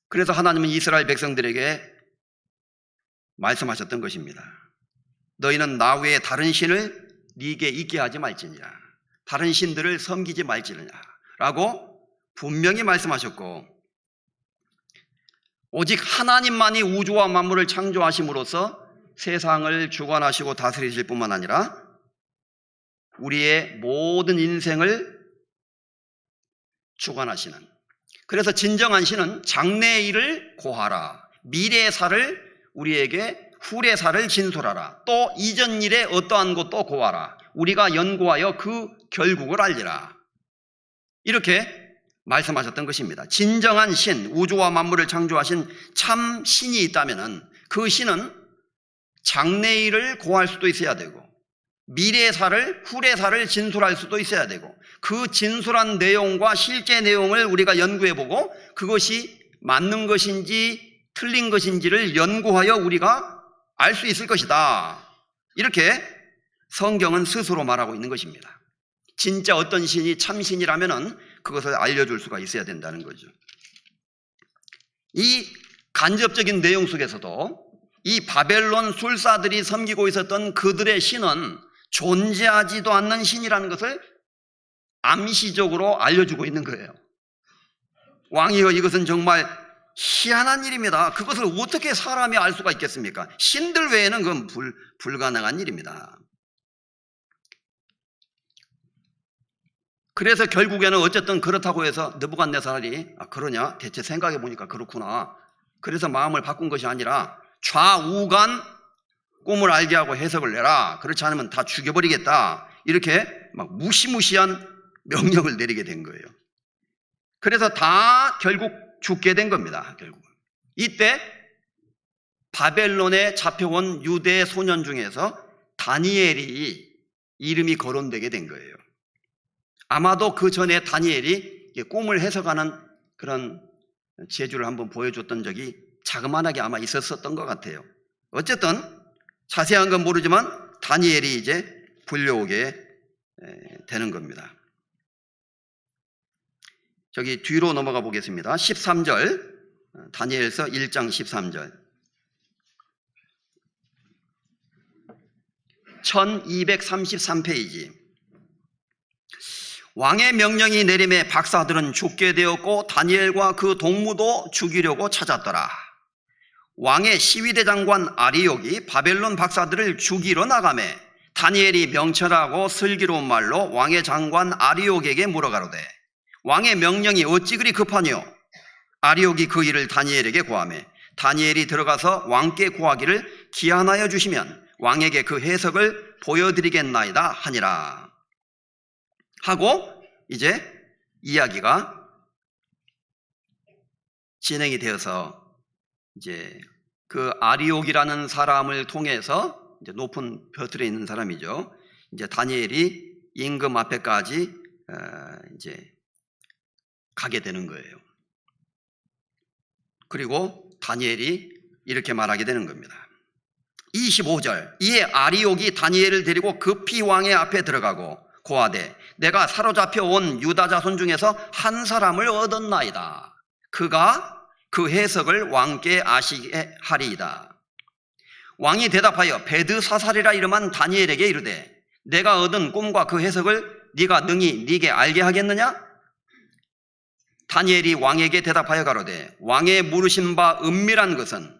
그래서 하나님은 이스라엘 백성들에게 말씀하셨던 것입니다. 너희는 나 외에 다른 신을 네게 있게 하지 말지니라. 다른 신들을 섬기지 말지니라 라고 분명히 말씀하셨고, 오직 하나님만이 우주와 만물을 창조하심으로써 세상을 주관하시고 다스리실 뿐만 아니라 우리의 모든 인생을 주관하시는, 그래서 진정한 신은 장래의 일을 고하라, 미래의 살을 우리에게 후의 살을 진술하라, 또 이전 일에 어떠한 것도 고하라, 우리가 연구하여 그 결국을 알리라. 이렇게 말씀하셨던 것입니다. 진정한 신, 우주와 만물을 창조하신 참 신이 있다면 그 신은 장래의 일을 고할 수도 있어야 되고 미래의 살을, 후의 살을 진술할 수도 있어야 되고, 그 진술한 내용과 실제 내용을 우리가 연구해보고 그것이 맞는 것인지 틀린 것인지를 연구하여 우리가 알 수 있을 것이다. 이렇게 성경은 스스로 말하고 있는 것입니다. 진짜 어떤 신이 참신이라면 그것을 알려줄 수가 있어야 된다는 거죠. 이 간접적인 내용 속에서도 이 바벨론 술사들이 섬기고 있었던 그들의 신은 존재하지도 않는 신이라는 것을 암시적으로 알려주고 있는 거예요. 왕이여, 이것은 정말 희한한 일입니다. 그것을 어떻게 사람이 알 수가 있겠습니까? 신들 외에는 그건 불가능한 일입니다. 그래서 결국에는 어쨌든 그렇다고 해서 느부갓네살이 그러냐? 대체 생각해 보니까 그렇구나. 그래서 마음을 바꾼 것이 아니라 좌우간 꿈을 알게 하고 해석을 내라. 그렇지 않으면 다 죽여버리겠다. 이렇게 막 무시무시한 명령을 내리게 된 거예요. 그래서 다 결국 죽게 된 겁니다. 결국 이때 바벨론에 잡혀온 유대 소년 중에서 다니엘이 이름이 거론되게 된 거예요. 아마도 그 전에 다니엘이 꿈을 해석하는 그런 재주를 한번 보여줬던 적이 자그마하게 아마 있었던 것 같아요. 어쨌든 자세한 건 모르지만 다니엘이 이제 불려오게 되는 겁니다. 저기 뒤로 넘어가 보겠습니다. 13절, 다니엘서 1장 13절. 1233페이지. 왕의 명령이 내림에 박사들은 죽게 되었고 다니엘과 그 동무도 죽이려고 찾았더라. 왕의 시위대장관 아리옥이 바벨론 박사들을 죽이러 나가매 다니엘이 명철하고 슬기로운 말로 왕의 장관 아리옥에게 물어가로되 왕의 명령이 어찌 그리 급하뇨? 아리옥이 그 일을 다니엘에게 고하매 다니엘이 들어가서 왕께 고하기를 기한하여 주시면 왕에게 그 해석을 보여드리겠나이다 하니라. 하고 이제 이야기가 진행이 되어서 이제 그 아리옥이라는 사람을 통해서 이제 높은 벼슬에 있는 사람이죠. 이제 다니엘이 임금 앞에까지 이제 가게 되는 거예요. 그리고 다니엘이 이렇게 말하게 되는 겁니다. 25절. 이에 아리옥이 다니엘을 데리고 급히 왕의 앞에 들어가고 고하되 내가 사로잡혀 온 유다 자손 중에서 한 사람을 얻었나이다. 그가 그 해석을 왕께 아시게 하리이다. 왕이 대답하여 베드사살이라 이름한 다니엘에게 이르되 내가 얻은 꿈과 그 해석을 네가 능히 네게 알게 하겠느냐? 다니엘이 왕에게 대답하여 가로되 왕의 물으신 바 은밀한 것은,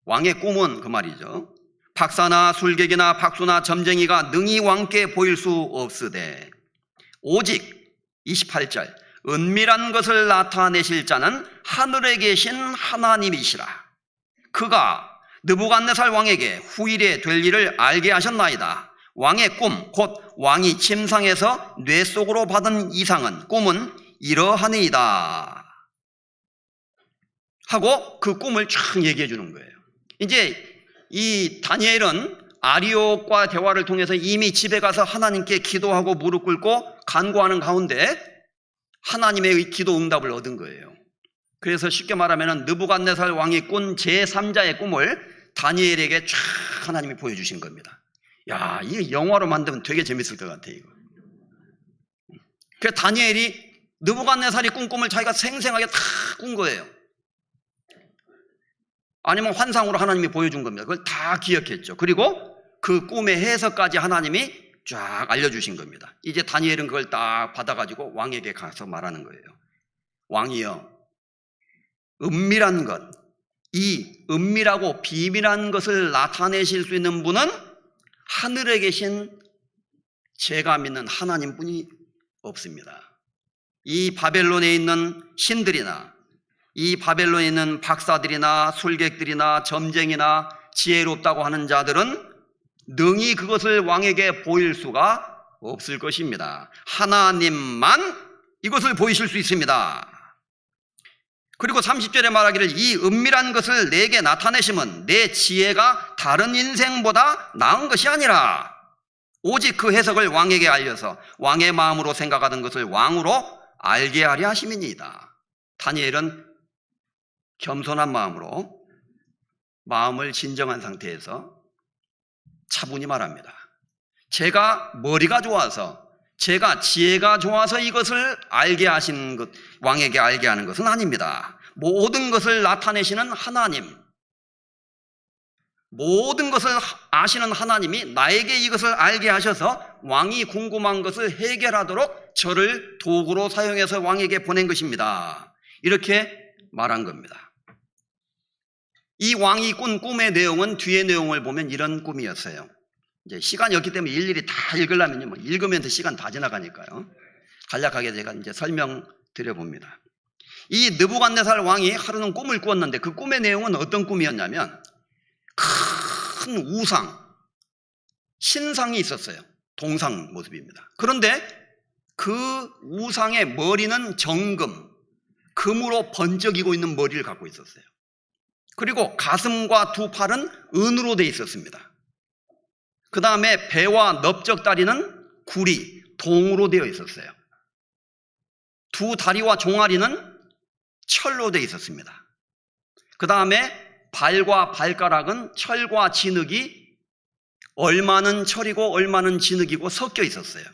왕의 꿈은 그 말이죠, 박사나 술객이나 박수나 점쟁이가 능히 왕께 보일 수 없으되 오직 28절 은밀한 것을 나타내실 자는 하늘에 계신 하나님이시라. 그가 느부갓네살 왕에게 후일에 될 일을 알게 하셨나이다. 왕의 꿈 곧 왕이 침상에서 뇌 속으로 받은 이상은 꿈은 이러하니이다 하고 그 꿈을 쫙 얘기해 주는 거예요. 이제 이 다니엘은 아리옥과 대화를 통해서 이미 집에 가서 하나님께 기도하고 무릎 꿇고 간구하는 가운데 하나님의 기도 응답을 얻은 거예요. 그래서 쉽게 말하면 느부갓네살 왕이 꾼 제3자의 꿈을 다니엘에게 쫙 하나님이 보여주신 겁니다. 야, 이거 영화로 만들면 되게 재밌을 것 같아요. 이거. 그래서 다니엘이 느부갓네살이 꾼 꿈을 자기가 생생하게 다 꾼 거예요. 아니면 환상으로 하나님이 보여준 겁니다. 그걸 다 기억했죠. 그리고 그 꿈의 해석까지 하나님이 쫙 알려주신 겁니다. 이제 다니엘은 그걸 딱 받아가지고 왕에게 가서 말하는 거예요. 왕이여, 은밀한 것, 이 은밀하고 비밀한 것을 나타내실 수 있는 분은 하늘에 계신 제가 믿는 하나님뿐이 없습니다. 이 바벨론에 있는 신들이나 이 바벨론에 있는 박사들이나 술객들이나 점쟁이나 지혜롭다고 하는 자들은 능히 그것을 왕에게 보일 수가 없을 것입니다. 하나님만 이것을 보이실 수 있습니다. 그리고 30절에 말하기를 이 은밀한 것을 내게 나타내심은 내 지혜가 다른 인생보다 나은 것이 아니라 오직 그 해석을 왕에게 알려서 왕의 마음으로 생각하던 것을 왕으로 알게 하려 하심이니이다. 다니엘은 겸손한 마음으로 마음을 진정한 상태에서 차분히 말합니다. 제가 머리가 좋아서, 제가 지혜가 좋아서 이것을 알게 하신 것, 왕에게 알게 하는 것은 아닙니다. 모든 것을 나타내시는 하나님, 모든 것을 아시는 하나님이 나에게 이것을 알게 하셔서 왕이 궁금한 것을 해결하도록 저를 도구로 사용해서 왕에게 보낸 것입니다. 이렇게 말한 겁니다. 이 왕이 꾼 꿈의 내용은 뒤의 내용을 보면 이런 꿈이었어요. 이제 시간이 없기 때문에 일일이 다 읽으려면요, 뭐 읽으면 더 시간 다 지나가니까요. 간략하게 제가 이제 설명드려 봅니다. 이 느부갓네살 왕이 하루는 꿈을 꾸었는데 그 꿈의 내용은 어떤 꿈이었냐면 큰 우상, 신상이 있었어요. 동상 모습입니다. 그런데 그 우상의 머리는 정금, 금으로 번쩍이고 있는 머리를 갖고 있었어요. 그리고 가슴과 두 팔은 은으로 되어 있었습니다. 그 다음에 배와 넓적다리는 구리, 동으로 되어 있었어요. 두 다리와 종아리는 철로 되어 있었습니다. 그 다음에 발과 발가락은 철과 진흙이 얼마는 철이고 얼마는 진흙이고 섞여 있었어요.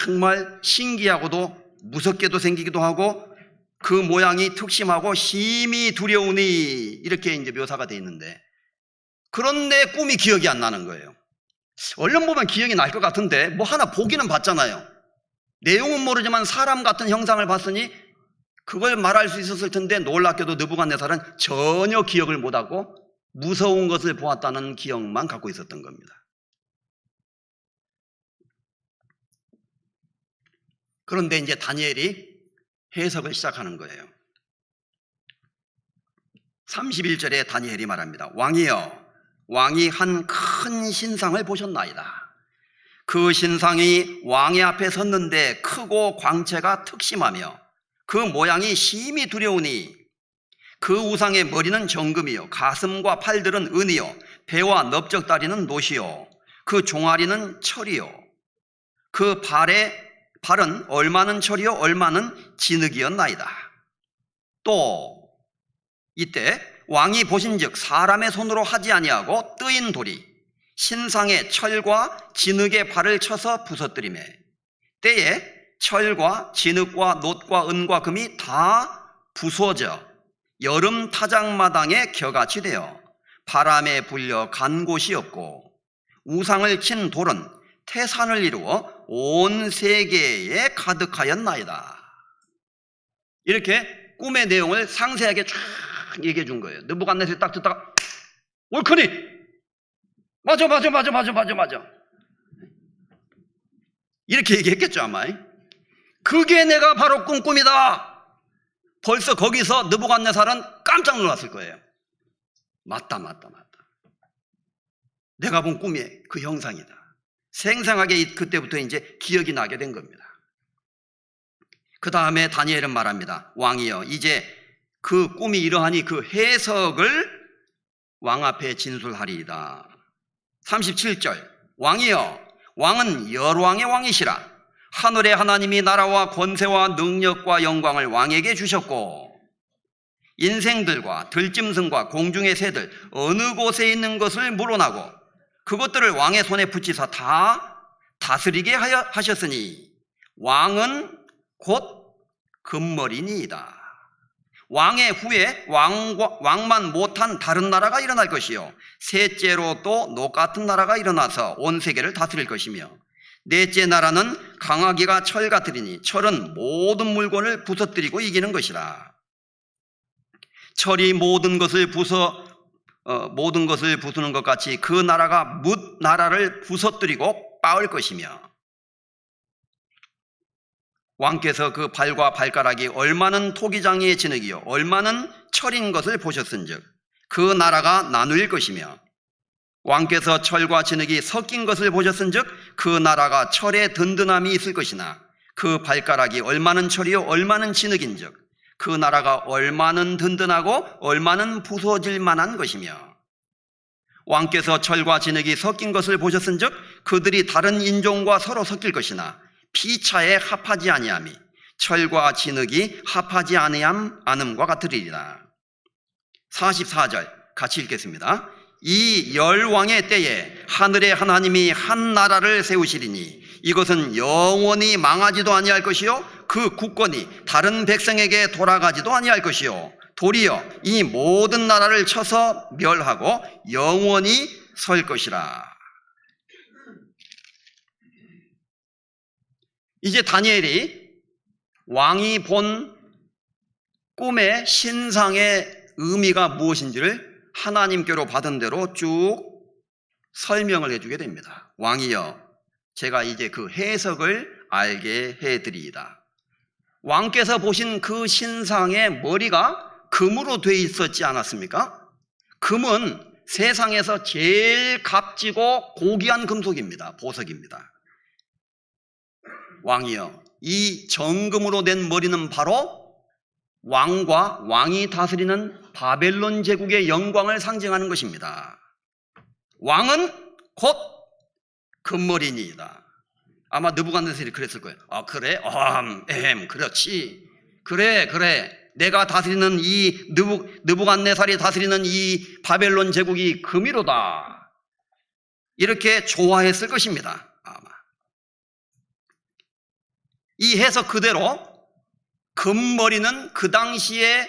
정말 신기하고도 무섭게도 생기기도 하고 그 모양이 특심하고 심히 두려우니 이렇게 이제 묘사가 되어 있는데, 그런데 꿈이 기억이 안 나는 거예요. 얼른 보면 기억이 날 것 같은데 뭐 하나 보기는 봤잖아요. 내용은 모르지만 사람 같은 형상을 봤으니 그걸 말할 수 있었을 텐데 놀랍게도 느부갓네살은 전혀 기억을 못하고 무서운 것을 보았다는 기억만 갖고 있었던 겁니다. 그런데 이제 다니엘이 해석을 시작하는 거예요. 31절에 다니엘이 말합니다. 왕이여, 왕이 한 큰 신상을 보셨나이다. 그 신상이 왕의 앞에 섰는데 크고 광채가 특심하며 그 모양이 심히 두려우니 그 우상의 머리는 정금이요, 가슴과 팔들은 은이요, 배와 넓적다리는 노시요, 그 종아리는 철이요, 그 발은 얼마는 철이요 얼마는 진흙이었나이다. 또 이때 왕이 보신즉 사람의 손으로 하지 아니하고 뜨인 돌이 신상의 철과 진흙의 발을 쳐서 부서뜨리매 때에 철과 진흙과 놋과 은과 금이 다 부서져 여름 타작마당에 겨같이 되어 바람에 불려 간 곳이 없고 우상을 친 돌은 태산을 이루어 온 세계에 가득하였나이다. 이렇게 꿈의 내용을 상세하게 쫙 얘기해 준 거예요. 느부갓네살이 딱 듣다가 옳거니 맞아 이렇게 얘기했겠죠 아마. 그게 내가 바로 꾼 꿈이다. 벌써 거기서 느부갓네살은 깜짝 놀랐을 거예요. 맞다. 내가 본 꿈이 그 형상이다. 생생하게 그때부터 이제 기억이 나게 된 겁니다. 그 다음에 다니엘은 말합니다. 왕이여, 이제 그 꿈이 이러하니 그 해석을 왕 앞에 진술하리이다. 37절 왕이여, 왕은 열왕의 왕이시라. 하늘의 하나님이 나라와 권세와 능력과 영광을 왕에게 주셨고 인생들과 들짐승과 공중의 새들 어느 곳에 있는 것을 물어나고 그것들을 왕의 손에 붙이사 다 다스리게 하셨으니 왕은 곧 금머리니이다. 왕의 후에 왕만 못한 다른 나라가 일어날 것이요 셋째로 또 녹 같은 나라가 일어나서 온 세계를 다스릴 것이며 넷째 나라는 강하기가 철 같으리니 철은 모든 물건을 부서뜨리고 이기는 것이라. 철이 모든 것을 부수는 것 같이 그 나라가 뭇 나라를 부서뜨리고 빻을 것이며 왕께서 그 발과 발가락이 얼마는 토기장이의 진흙이요 얼마는 철인 것을 보셨은즉 그 나라가 나누일 것이며 왕께서 철과 진흙이 섞인 것을 보셨은즉 그 나라가 철의 든든함이 있을 것이나 그 발가락이 얼마는 철이요 얼마는 진흙인즉 그 나라가 얼마는 든든하고 얼마는 부서질 만한 것이며 왕께서 철과 진흙이 섞인 것을 보셨은즉 그들이 다른 인종과 서로 섞일 것이나 피차에 합하지 아니함이 철과 진흙이 합하지 않음과 같으리라. 44절 같이 읽겠습니다. 이 열왕의 때에 하늘의 하나님이 한 나라를 세우시리니 이것은 영원히 망하지도 아니할 것이요 그 그 국권이 다른 백성에게 돌아가지도 아니할 것이요 도리어 이 모든 나라를 쳐서 멸하고 영원히 설 것이라. 이제 다니엘이 왕이 본 꿈의 신상의 의미가 무엇인지를 하나님께로 받은 대로 쭉 설명을 해주게 됩니다. 왕이여, 제가 이제 그 해석을 알게 해드리이다. 왕께서 보신 그 신상의 머리가 금으로 돼 있었지 않았습니까? 금은 세상에서 제일 값지고 고귀한 금속입니다. 보석입니다. 왕이여, 이 정금으로 된 머리는 바로 왕과 왕이 다스리는 바벨론 제국의 영광을 상징하는 것입니다. 왕은 곧 금머리니이다. 아마 느부갓네살이 그랬을 거예요. 아, 그래? 그렇지. 그래. 내가 다스리는 이 느부갓네살이 다스리는 이 바벨론 제국이 금이로다. 이렇게 좋아했을 것입니다. 아마. 이 해석 그대로 금머리는 그 당시에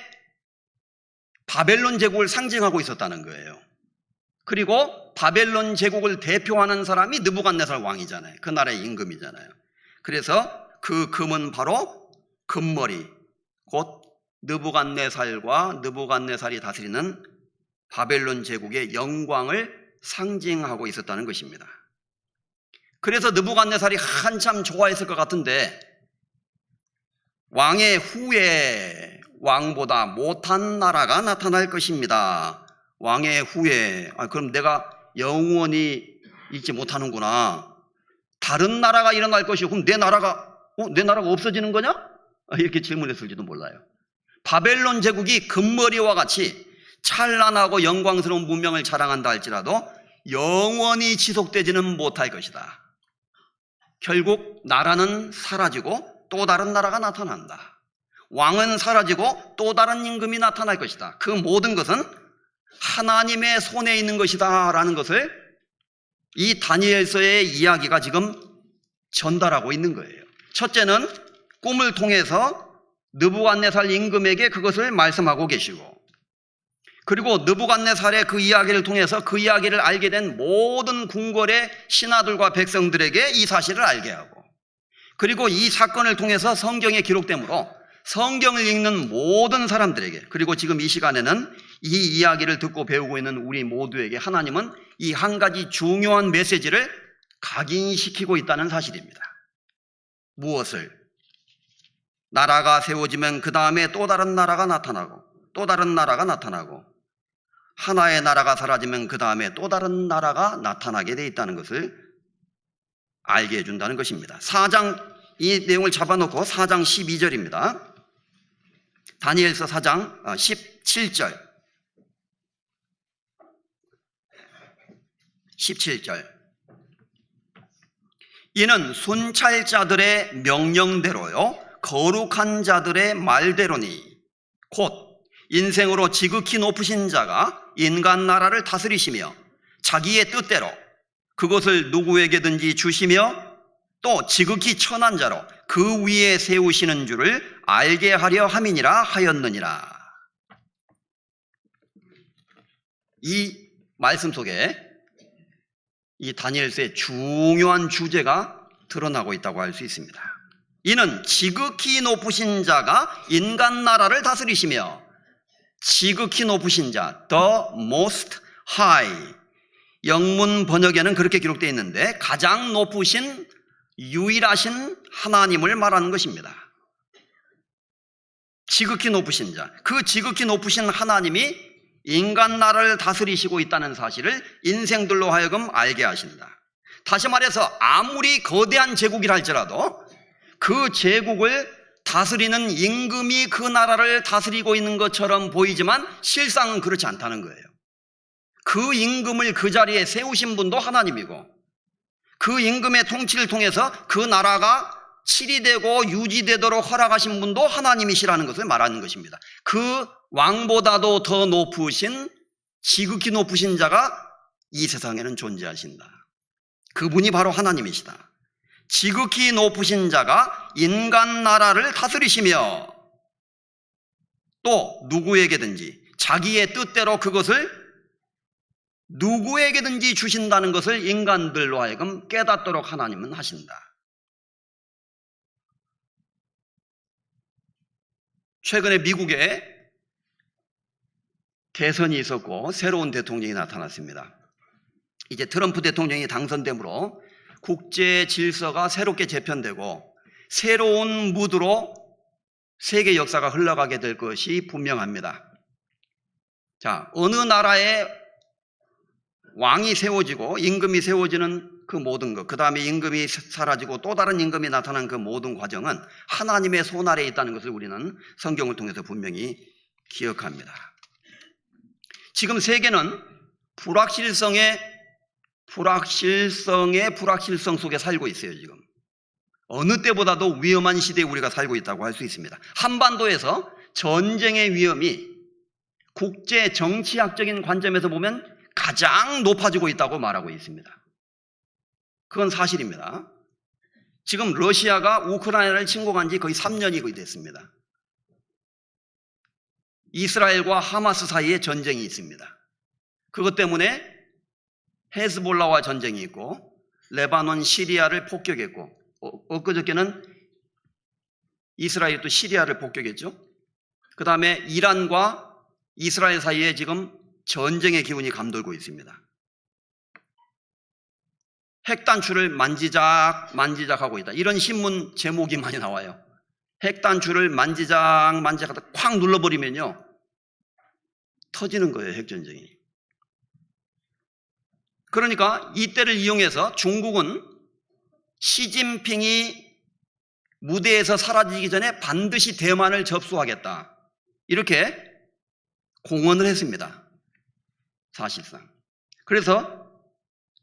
바벨론 제국을 상징하고 있었다는 거예요. 그리고 바벨론 제국을 대표하는 사람이 느부갓네살 왕이잖아요. 그 나라의 임금이잖아요. 그래서 그 금은 바로 금머리, 곧 느부갓네살과 느부갓네살이 다스리는 바벨론 제국의 영광을 상징하고 있었다는 것입니다. 그래서 느부갓네살이 한참 좋아했을 것 같은데 왕의 후에 왕보다 못한 나라가 나타날 것입니다. 왕의 후에, 그럼 내가 영원히 있지 못하는구나. 다른 나라가 일어날 것이고, 그럼 내 나라가 없어지는 거냐? 이렇게 질문했을지도 몰라요. 바벨론 제국이 금머리와 같이 찬란하고 영광스러운 문명을 자랑한다 할지라도 영원히 지속되지는 못할 것이다. 결국 나라는 사라지고 또 다른 나라가 나타난다. 왕은 사라지고 또 다른 임금이 나타날 것이다. 그 모든 것은 하나님의 손에 있는 것이다 라는 것을 이 다니엘서의 이야기가 지금 전달하고 있는 거예요. 첫째는 꿈을 통해서 느부갓네살 임금에게 그것을 말씀하고 계시고, 그리고 느부갓네살의 그 이야기를 통해서 그 이야기를 알게 된 모든 궁궐의 신하들과 백성들에게 이 사실을 알게 하고, 그리고 이 사건을 통해서 성경에 기록되므로 성경을 읽는 모든 사람들에게, 그리고 지금 이 시간에는 이 이야기를 듣고 배우고 있는 우리 모두에게 하나님은 이 한 가지 중요한 메시지를 각인시키고 있다는 사실입니다. 무엇을? 나라가 세워지면 그 다음에 또 다른 나라가 나타나고, 또 다른 나라가 나타나고, 하나의 나라가 사라지면 그 다음에 또 다른 나라가 나타나게 돼 있다는 것을 알게 해준다는 것입니다. 4장, 이 내용을 잡아놓고 4장 12절입니다. 다니엘서 4장 17절. 17절. 이는 순찰자들의 명령대로요 거룩한 자들의 말대로니 곧 인생으로 지극히 높으신 자가 인간 나라를 다스리시며 자기의 뜻대로 그것을 누구에게든지 주시며 또 지극히 천한 자로 그 위에 세우시는 줄을 알게 하려 함이니라 하였느니라. 이 말씀 속에 이 다니엘서의 중요한 주제가 드러나고 있다고 할 수 있습니다. 이는 지극히 높으신 자가 인간 나라를 다스리시며, 지극히 높으신 자, the most high, 영문 번역에는 그렇게 기록되어 있는데 가장 높으신 유일하신 하나님을 말하는 것입니다. 지극히 높으신 자, 그 지극히 높으신 하나님이 인간 나라를 다스리시고 있다는 사실을 인생들로 하여금 알게 하신다. 다시 말해서 아무리 거대한 제국이라 할지라도 그 제국을 다스리는 임금이 그 나라를 다스리고 있는 것처럼 보이지만 실상은 그렇지 않다는 거예요. 그 임금을 그 자리에 세우신 분도 하나님이고, 그 임금의 통치를 통해서 그 나라가 치리되고 유지되도록 허락하신 분도 하나님이시라는 것을 말하는 것입니다. 그 왕보다도 더 높으신, 지극히 높으신 자가 이 세상에는 존재하신다. 그분이 바로 하나님이시다. 지극히 높으신 자가 인간 나라를 다스리시며 또 누구에게든지 자기의 뜻대로 그것을 누구에게든지 주신다는 것을 인간들로 하여금 깨닫도록 하나님은 하신다. 최근에 미국에 대선이 있었고 새로운 대통령이 나타났습니다. 이제 트럼프 대통령이 당선되므로 국제 질서가 새롭게 재편되고 새로운 무드로 세계 역사가 흘러가게 될 것이 분명합니다. 자, 어느 나라에 왕이 세워지고 임금이 세워지는 그 모든 것, 그 다음에 임금이 사라지고 또 다른 임금이 나타난 그 모든 과정은 하나님의 손 아래에 있다는 것을 우리는 성경을 통해서 분명히 기억합니다. 지금 세계는 불확실성의 불확실성 속에 살고 있어요. 지금 어느 때보다도 위험한 시대에 우리가 살고 있다고 할 수 있습니다. 한반도에서 전쟁의 위험이 국제 정치학적인 관점에서 보면 가장 높아지고 있다고 말하고 있습니다. 그건 사실입니다. 지금 러시아가 우크라이나를 침공한 지 거의 3년이 거의 됐습니다. 이스라엘과 하마스 사이에 전쟁이 있습니다. 그것 때문에 헤즈볼라와 전쟁이 있고 레바논, 시리아를 폭격했고 엊그저께는 이스라엘이 또 시리아를 폭격했죠. 그 다음에 이란과 이스라엘 사이에 지금 전쟁의 기운이 감돌고 있습니다. 핵 단추를 만지작하고 있다. 이런 신문 제목이 많이 나와요. 핵 단추를 만지작하다 콱 눌러버리면요 터지는 거예요. 핵전쟁이. 그러니까 이때를 이용해서 중국은 시진핑이 무대에서 사라지기 전에 반드시 대만을 접수하겠다. 이렇게 공언을 했습니다. 사실상. 그래서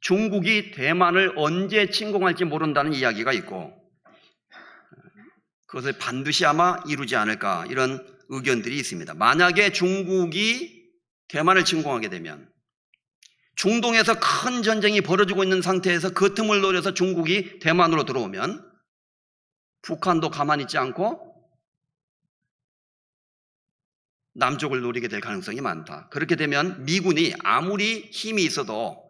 중국이 대만을 언제 침공할지 모른다는 이야기가 있고 그것을 반드시 아마 이루지 않을까 이런 의견들이 있습니다. 만약에 중국이 대만을 침공하게 되면 중동에서 큰 전쟁이 벌어지고 있는 상태에서 그 틈을 노려서 중국이 대만으로 들어오면 북한도 가만히 있지 않고 남쪽을 노리게 될 가능성이 많다. 그렇게 되면 미군이 아무리 힘이 있어도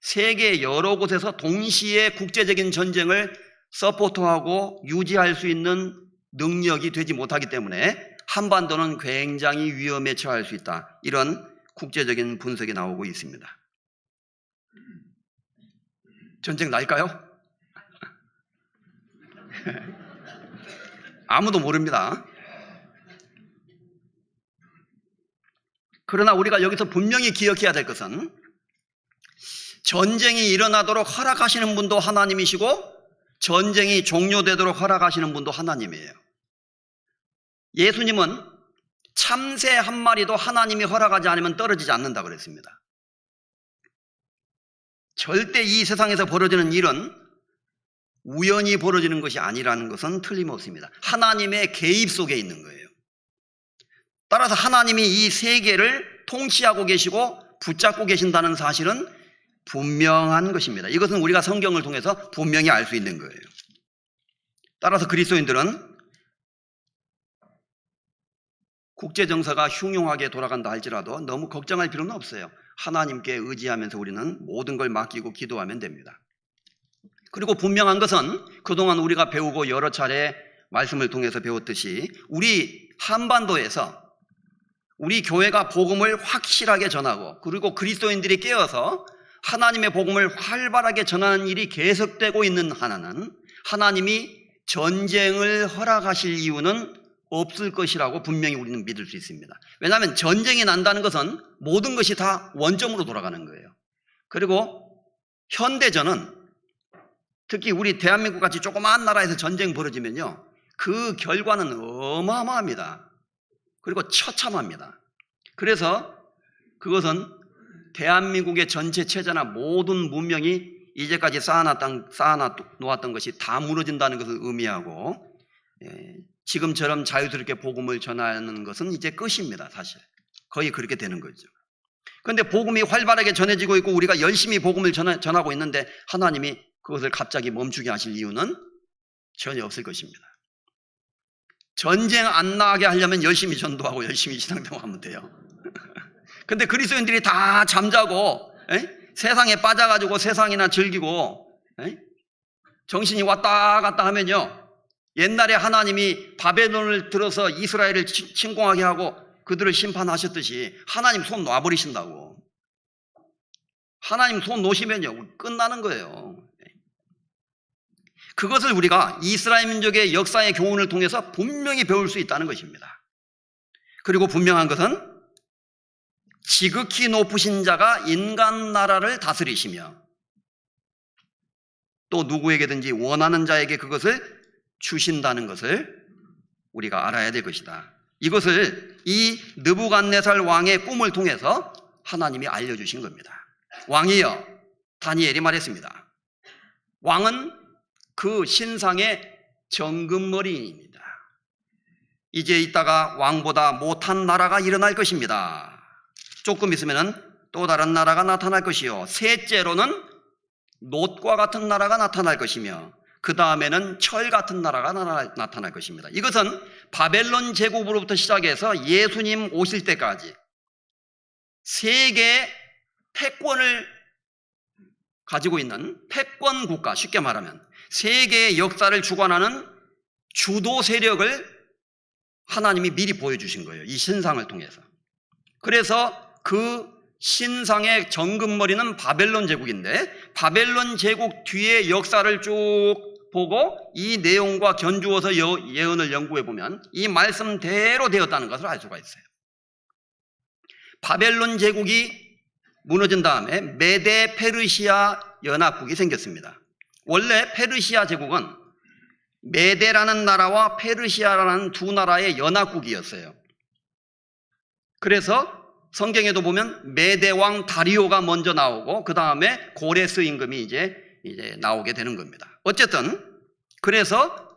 세계 여러 곳에서 동시에 국제적인 전쟁을 서포트하고 유지할 수 있는 능력이 되지 못하기 때문에 한반도는 굉장히 위험에 처할 수 있다. 이런 국제적인 분석이 나오고 있습니다. 전쟁 날까요? 아무도 모릅니다. 그러나 우리가 여기서 분명히 기억해야 될 것은 전쟁이 일어나도록 허락하시는 분도 하나님이시고 전쟁이 종료되도록 허락하시는 분도 하나님이에요. 예수님은 참새 한 마리도 하나님이 허락하지 않으면 떨어지지 않는다 그랬습니다. 절대 이 세상에서 벌어지는 일은 우연히 벌어지는 것이 아니라는 것은 틀림없습니다. 하나님의 개입 속에 있는 거예요. 따라서 하나님이 이 세계를 통치하고 계시고 붙잡고 계신다는 사실은 분명한 것입니다. 이것은 우리가 성경을 통해서 분명히 알 수 있는 거예요. 따라서 그리스도인들은 국제정서가 흉흉하게 돌아간다 할지라도 너무 걱정할 필요는 없어요. 하나님께 의지하면서 우리는 모든 걸 맡기고 기도하면 됩니다. 그리고 분명한 것은 그동안 우리가 배우고 여러 차례 말씀을 통해서 배웠듯이 우리 한반도에서 우리 교회가 복음을 확실하게 전하고 그리고 그리스도인들이 깨어서 하나님의 복음을 활발하게 전하는 일이 계속되고 있는 한은 하나님이 전쟁을 허락하실 이유는 없을 것이라고 분명히 우리는 믿을 수 있습니다. 왜냐하면 전쟁이 난다는 것은 모든 것이 다 원점으로 돌아가는 거예요. 그리고 현대전은 특히 우리 대한민국 같이 조그마한 나라에서 전쟁 벌어지면요 그 결과는 어마어마합니다. 그리고 처참합니다. 그래서 그것은 대한민국의 전체 체제나 모든 문명이 이제까지 쌓아놓았던 것이 다 무너진다는 것을 의미하고 지금처럼 자유스럽게 복음을 전하는 것은 이제 끝입니다. 사실 거의 그렇게 되는 거죠. 그런데 복음이 활발하게 전해지고 있고 우리가 열심히 복음을 전하고 있는데 하나님이 그것을 갑자기 멈추게 하실 이유는 전혀 없을 것입니다. 전쟁 안 나게 하려면 열심히 전도하고 열심히 신앙생활하면 돼요. 근데 그리스도인들이 다 잠자고 세상에 빠져가지고 세상이나 즐기고 정신이 왔다 갔다 하면요, 옛날에 하나님이 바벨론을 들어서 이스라엘을 침공하게 하고 그들을 심판하셨듯이 하나님 손 놔버리신다고. 하나님 손 놓으시면요 끝나는 거예요. 그것을 우리가 이스라엘 민족의 역사의 교훈을 통해서 분명히 배울 수 있다는 것입니다. 그리고 분명한 것은 지극히 높으신 자가 인간 나라를 다스리시며 또 누구에게든지 원하는 자에게 그것을 주신다는 것을 우리가 알아야 될 것이다. 이것을 이 느부갓네살 왕의 꿈을 통해서 하나님이 알려주신 겁니다. 왕이여, 다니엘이 말했습니다. 왕은 그 신상의 정금머리입니다. 이제 있다가 왕보다 못한 나라가 일어날 것입니다. 조금 있으면 또 다른 나라가 나타날 것이요, 셋째로는 놋과 같은 나라가 나타날 것이며 그 다음에는 철 같은 나라가 나타날 것입니다. 이것은 바벨론 제국으로부터 시작해서 예수님 오실 때까지 세계의 패권을 가지고 있는 패권 국가, 쉽게 말하면 세계의 역사를 주관하는 주도 세력을 하나님이 미리 보여주신 거예요. 이 신상을 통해서. 그래서 그 신상의 정금머리는 바벨론 제국인데 바벨론 제국 뒤의 역사를 쭉 보고 이 내용과 견주어서 예언을 연구해 보면 이 말씀대로 되었다는 것을 알 수가 있어요. 바벨론 제국이 무너진 다음에 메데 페르시아 연합국이 생겼습니다. 원래 페르시아 제국은 메데라는 나라와 페르시아라는 두 나라의 연합국이었어요. 그래서 성경에도 보면 메데 왕 다리오가 먼저 나오고 그 다음에 고레스 임금이 이제 나오게 되는 겁니다. 어쨌든 그래서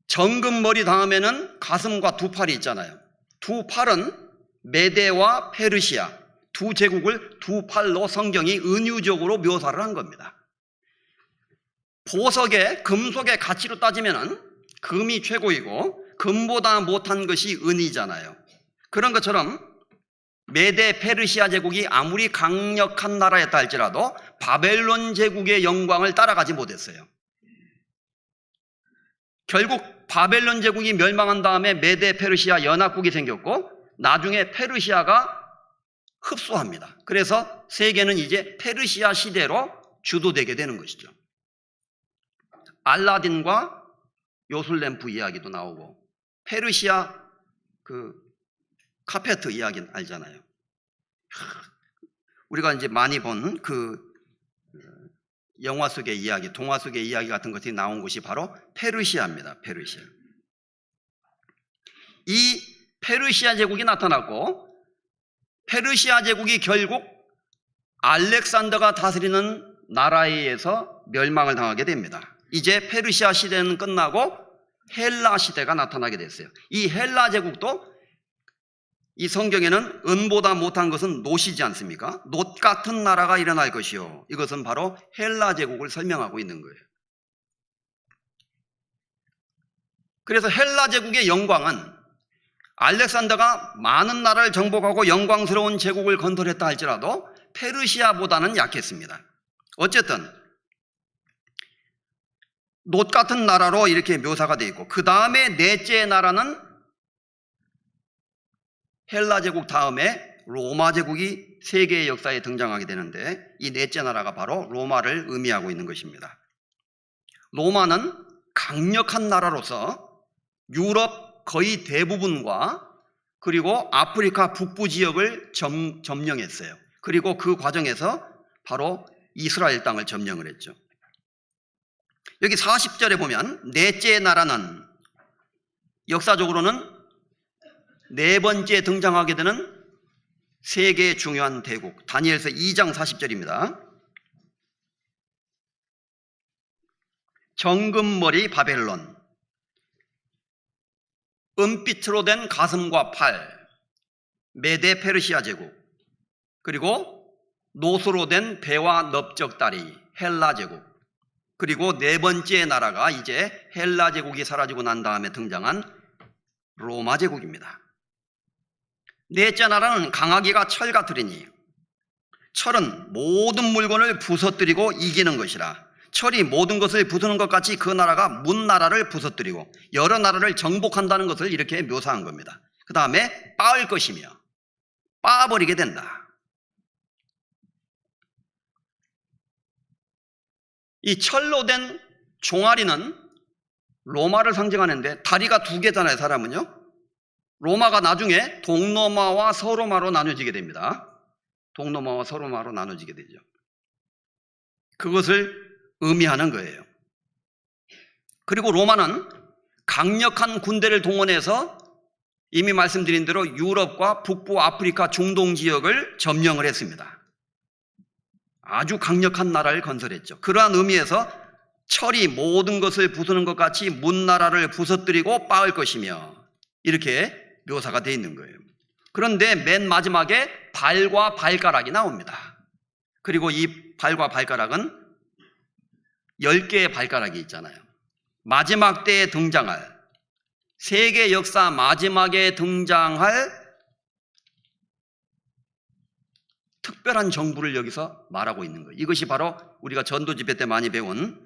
정금머리 다음에는 가슴과 두 팔이 있잖아요. 두 팔은 메데와 페르시아 두 제국을 두 팔로 성경이 은유적으로 묘사를 한 겁니다. 보석의 금속의 가치로 따지면 금이 최고이고 금보다 못한 것이 은이잖아요. 그런 것처럼 메데 페르시아 제국이 아무리 강력한 나라였다 할지라도 바벨론 제국의 영광을 따라가지 못했어요. 결국 바벨론 제국이 멸망한 다음에 메데 페르시아 연합국이 생겼고 나중에 페르시아가 흡수합니다. 그래서 세계는 이제 페르시아 시대로 주도되게 되는 것이죠. 알라딘과 요술램프 이야기도 나오고 페르시아 그 카페트 이야기 알잖아요. 우리가 이제 많이 본 그 영화 속의 이야기, 동화 속의 이야기 같은 것이 나온 곳이 바로 페르시아입니다. 페르시아. 이 페르시아 제국이 나타났고 페르시아 제국이 결국 알렉산더가 다스리는 나라에 의해서 멸망을 당하게 됩니다. 이제 페르시아 시대는 끝나고 헬라 시대가 나타나게 됐어요. 이 헬라 제국도 이 성경에는 은보다 못한 것은 놋이지 않습니까? 놋 같은 나라가 일어날 것이요. 이것은 바로 헬라 제국을 설명하고 있는 거예요. 그래서 헬라 제국의 영광은 알렉산더가 많은 나라를 정복하고 영광스러운 제국을 건설했다 할지라도 페르시아보다는 약했습니다. 어쨌든 놋 같은 나라로 이렇게 묘사가 되어 있고 그 다음에 넷째 나라는 헬라 제국 다음에 로마 제국이 세계의 역사에 등장하게 되는데 이 넷째 나라가 바로 로마를 의미하고 있는 것입니다. 로마는 강력한 나라로서 유럽 거의 대부분과 그리고 아프리카 북부 지역을 점령했어요. 그리고 그 과정에서 바로 이스라엘 땅을 점령을 했죠. 여기 40절에 보면 넷째 나라는 역사적으로는 네 번째 등장하게 되는 세계의 중요한 대국, 다니엘서 2장 40절입니다. 정금머리 바벨론, 은빛으로 된 가슴과 팔, 메데 페르시아 제국, 그리고 노수로 된 배와 넓적다리, 헬라 제국, 그리고 네 번째 나라가 이제 헬라 제국이 사라지고 난 다음에 등장한 로마 제국입니다. 넷째 나라는 강하기가 철 같으리니 철은 모든 물건을 부서뜨리고 이기는 것이라. 철이 모든 것을 부수는 것 같이 그 나라가 문 나라를 부서뜨리고 여러 나라를 정복한다는 것을 이렇게 묘사한 겁니다. 그 다음에 빻을 것이며 빻아버리게 된다. 이 철로 된 종아리는 로마를 상징하는데 다리가 두 개잖아요, 사람은요. 로마가 나중에 동로마와 서로마로 나눠지게 됩니다. 동로마와 서로마로 나눠지게 되죠. 그것을 의미하는 거예요. 그리고 로마는 강력한 군대를 동원해서 이미 말씀드린 대로 유럽과 북부 아프리카 중동 지역을 점령을 했습니다. 아주 강력한 나라를 건설했죠. 그러한 의미에서 철이 모든 것을 부수는 것 같이 문 나라를 부서뜨리고 빻을 것이며 이렇게 묘사가 되어 있는 거예요. 그런데 맨 마지막에 발과 발가락이 나옵니다. 그리고 이 발과 발가락은 10개의 발가락이 있잖아요. 마지막 때에 등장할, 세계 역사 마지막에 등장할 특별한 정부를 여기서 말하고 있는 거예요. 이것이 바로 우리가 전도 집회 때 많이 배운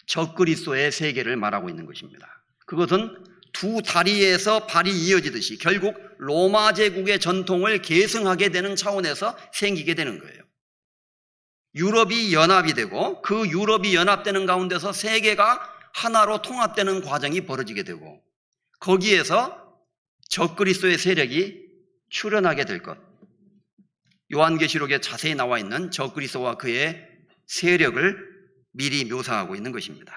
적그리스도의 세계를 말하고 있는 것입니다. 그것은 두 다리에서 발이 이어지듯이 결국 로마 제국의 전통을 계승하게 되는 차원에서 생기게 되는 거예요. 유럽이 연합이 되고 그 유럽이 연합되는 가운데서 세계가 하나로 통합되는 과정이 벌어지게 되고 거기에서 적그리스도의 세력이 출현하게 될 것. 요한계시록에 자세히 나와 있는 적그리스도와 그의 세력을 미리 묘사하고 있는 것입니다.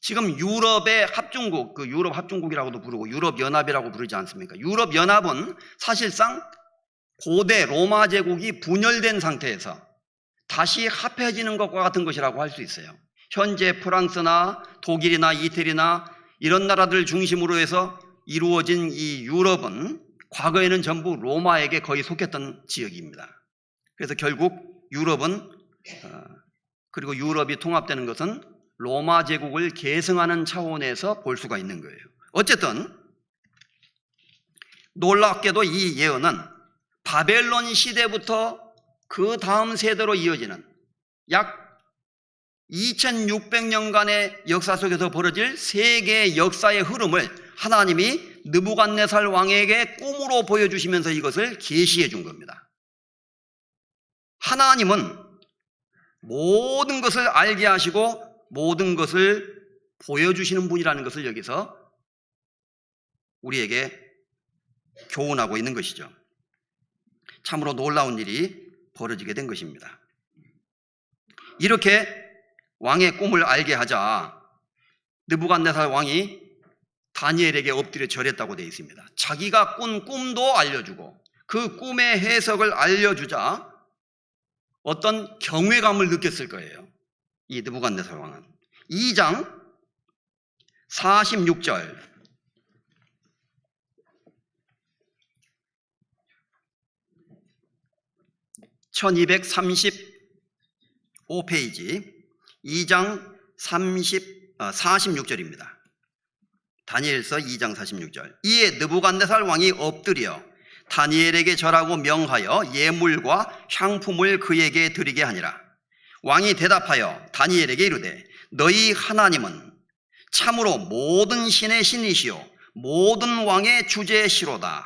지금 유럽의 합중국, 그 유럽 합중국이라고도 부르고 유럽 연합이라고 부르지 않습니까? 유럽 연합은 사실상 고대 로마 제국이 분열된 상태에서 다시 합해지는 것과 같은 것이라고 할 수 있어요. 현재 프랑스나 독일이나 이태리나 이런 나라들 중심으로 해서 이루어진 이 유럽은 과거에는 전부 로마에게 거의 속했던 지역입니다. 그래서 결국 유럽은 그리고 유럽이 통합되는 것은 로마 제국을 계승하는 차원에서 볼 수가 있는 거예요. 어쨌든 놀랍게도 이 예언은 바벨론 시대부터 그 다음 세대로 이어지는 약 2600년간의 역사 속에서 벌어질 세계의 역사의 흐름을 하나님이 느부갓네살 왕에게 꿈으로 보여주시면서 이것을 계시해 준 겁니다. 하나님은 모든 것을 알게 하시고 모든 것을 보여주시는 분이라는 것을 여기서 우리에게 교훈하고 있는 것이죠. 참으로 놀라운 일이 벌어지게 된 것입니다. 이렇게 왕의 꿈을 알게 하자 느부갓네살 왕이 다니엘에게 엎드려 절했다고 되어 있습니다. 자기가 꾼 꿈도 알려주고 그 꿈의 해석을 알려주자 어떤 경외감을 느꼈을 거예요. 이 느부갓네살 왕은 2장 46절 1235페이지 2장 46절입니다. 다니엘서 2장 46절. 이에 느부갓네살 왕이 엎드려 다니엘에게 절하고 명하여 예물과 향품을 그에게 드리게 하니라. 왕이 대답하여 다니엘에게 이르되 너희 하나님은 참으로 모든 신의 신이시요 모든 왕의 주제시로다.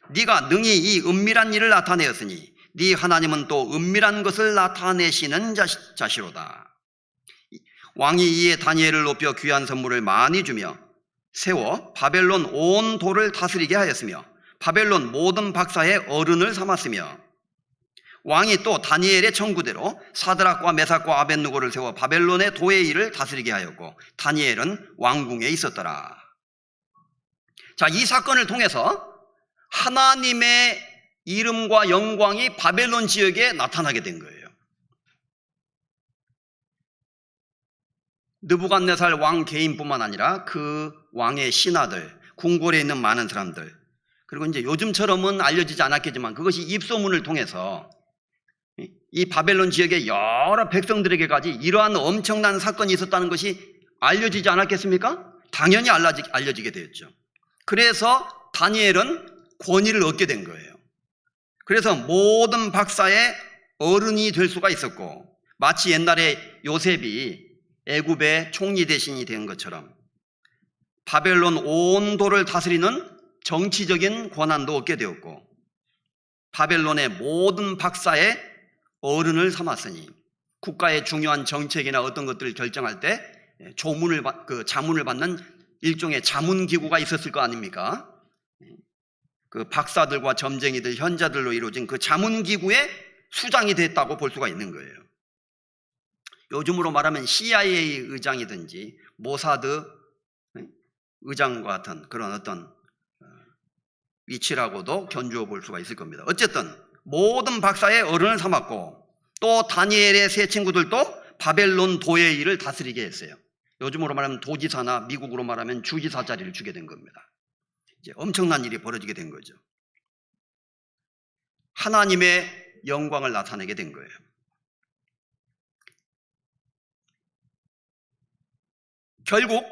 네가 능히 이 은밀한 일을 나타내었으니 네 하나님은 또 은밀한 것을 나타내시는 자시로다. 왕이 이에 다니엘을 높여 귀한 선물을 많이 주며 세워 바벨론 온 도를 다스리게 하였으며 바벨론 모든 박사의 어른을 삼았으며 왕이 또 다니엘의 청구대로 사드락과 메삭과 아벳느고를 세워 바벨론의 도의 일을 다스리게 하였고 다니엘은 왕궁에 있었더라. 자, 이 사건을 통해서 하나님의 이름과 영광이 바벨론 지역에 나타나게 된 거예요. 느부갓네살 왕 개인뿐만 아니라 그 왕의 신하들, 궁궐에 있는 많은 사람들, 그리고 이제 요즘처럼은 알려지지 않았겠지만 그것이 입소문을 통해서 이 바벨론 지역의 여러 백성들에게까지 이러한 엄청난 사건이 있었다는 것이 알려지지 않았겠습니까? 당연히 알려지게 되었죠. 그래서 다니엘은 권위를 얻게 된 거예요. 그래서 모든 박사의 어른이 될 수가 있었고, 마치 옛날에 요셉이 애굽의 총리 대신이 된 것처럼 바벨론 온 도를 다스리는 정치적인 권한도 얻게 되었고, 바벨론의 모든 박사의 어른을 삼았으니 국가의 중요한 정책이나 어떤 것들을 결정할 때 자문을 받는 일종의 자문기구가 있었을 거 아닙니까? 그 박사들과 점쟁이들, 현자들로 이루어진 그 자문기구의 수장이 됐다고 볼 수가 있는 거예요. 요즘으로 말하면 CIA 의장이든지 모사드 의장과 같은 그런 어떤 위치라고도 견주어 볼 수가 있을 겁니다. 어쨌든 모든 박사의 어른을 삼았고, 또 다니엘의 세 친구들도 바벨론 도의 일을 다스리게 했어요. 요즘으로 말하면 도지사나 미국으로 말하면 주지사 자리를 주게 된 겁니다. 이제 엄청난 일이 벌어지게 된 거죠. 하나님의 영광을 나타내게 된 거예요. 결국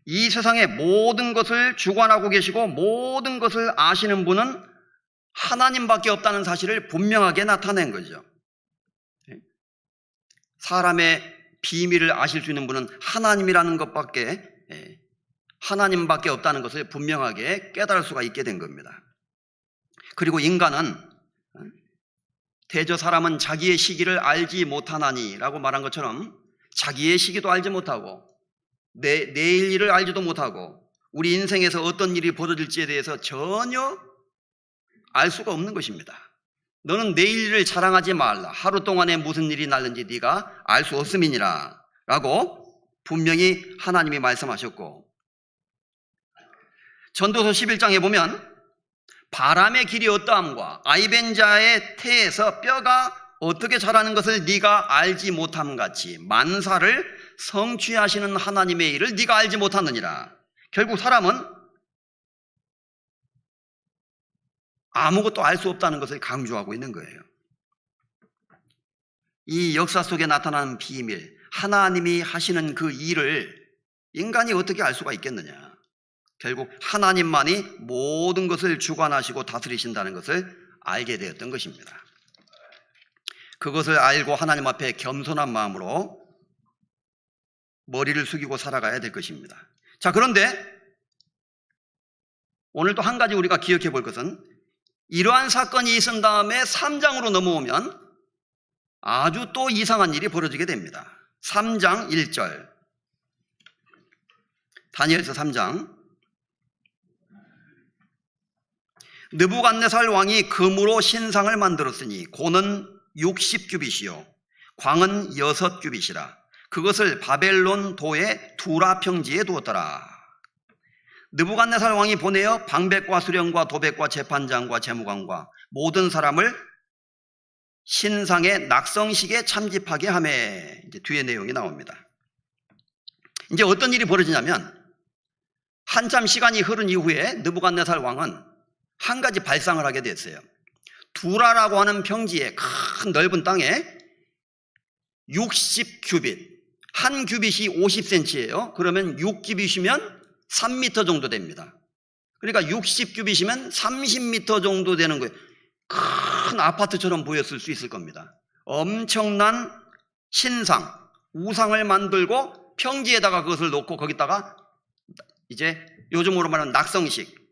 이 세상의 모든 것을 주관하고 계시고 모든 것을 아시는 분은 하나님밖에 없다는 사실을 분명하게 나타낸 거죠. 사람의 비밀을 아실 수 있는 분은 하나님이라는 것밖에, 하나님밖에 없다는 것을 분명하게 깨달을 수가 있게 된 겁니다. 그리고 인간은 대저 사람은 자기의 시기를 알지 못하나니 라고 말한 것처럼 자기의 시기도 알지 못하고 내일 일을 알지도 못하고 우리 인생에서 어떤 일이 벌어질지에 대해서 전혀 알 수가 없는 것입니다. 너는 내일 일을 자랑하지 말라. 하루 동안에 무슨 일이 날는지 네가 알 수 없음이니라 라고 분명히 하나님이 말씀하셨고, 전도서 11장에 보면 바람의 길이 어떠함과 아이벤자의 태에서 뼈가 어떻게 자라는 것을 네가 알지 못함 같이 만사를 성취하시는 하나님의 일을 네가 알지 못하느니라. 결국 사람은 아무것도 알 수 없다는 것을 강조하고 있는 거예요. 이 역사 속에 나타나는 비밀, 하나님이 하시는 그 일을 인간이 어떻게 알 수가 있겠느냐. 결국 하나님만이 모든 것을 주관하시고 다스리신다는 것을 알게 되었던 것입니다. 그것을 알고 하나님 앞에 겸손한 마음으로 머리를 숙이고 살아가야 될 것입니다. 자, 그런데 오늘 또 한 가지 우리가 기억해 볼 것은, 이러한 사건이 있은 다음에 3장으로 넘어오면 아주 또 이상한 일이 벌어지게 됩니다. 3장 1절, 다니엘서 3장. 느부갓네살 왕이 금으로 신상을 만들었으니 고는 60규빗이요 광은 6규빗이라. 그것을 바벨론 도의 두라 평지에 두었더라. 느부갓네살 왕이 보내어 방백과 수령과 도백과 재판장과 재무관과 모든 사람을 신상의 낙성식에 참집하게 하매. 이제 뒤에 내용이 나옵니다. 이제 어떤 일이 벌어지냐면, 한참 시간이 흐른 이후에 느부갓네살 왕은 한 가지 발상을 하게 됐어요. 두라라고 하는 평지에 큰 넓은 땅에 60규빗, 한 규빗이 50cm예요. 그러면 6규빗이면 3m 정도 됩니다. 그러니까 60규빗이면 30m 정도 되는 거예요. 큰 아파트처럼 보였을 수 있을 겁니다. 엄청난 신상, 우상을 만들고 평지에다가 그것을 놓고 거기다가 이제 요즘으로 말하는 낙성식,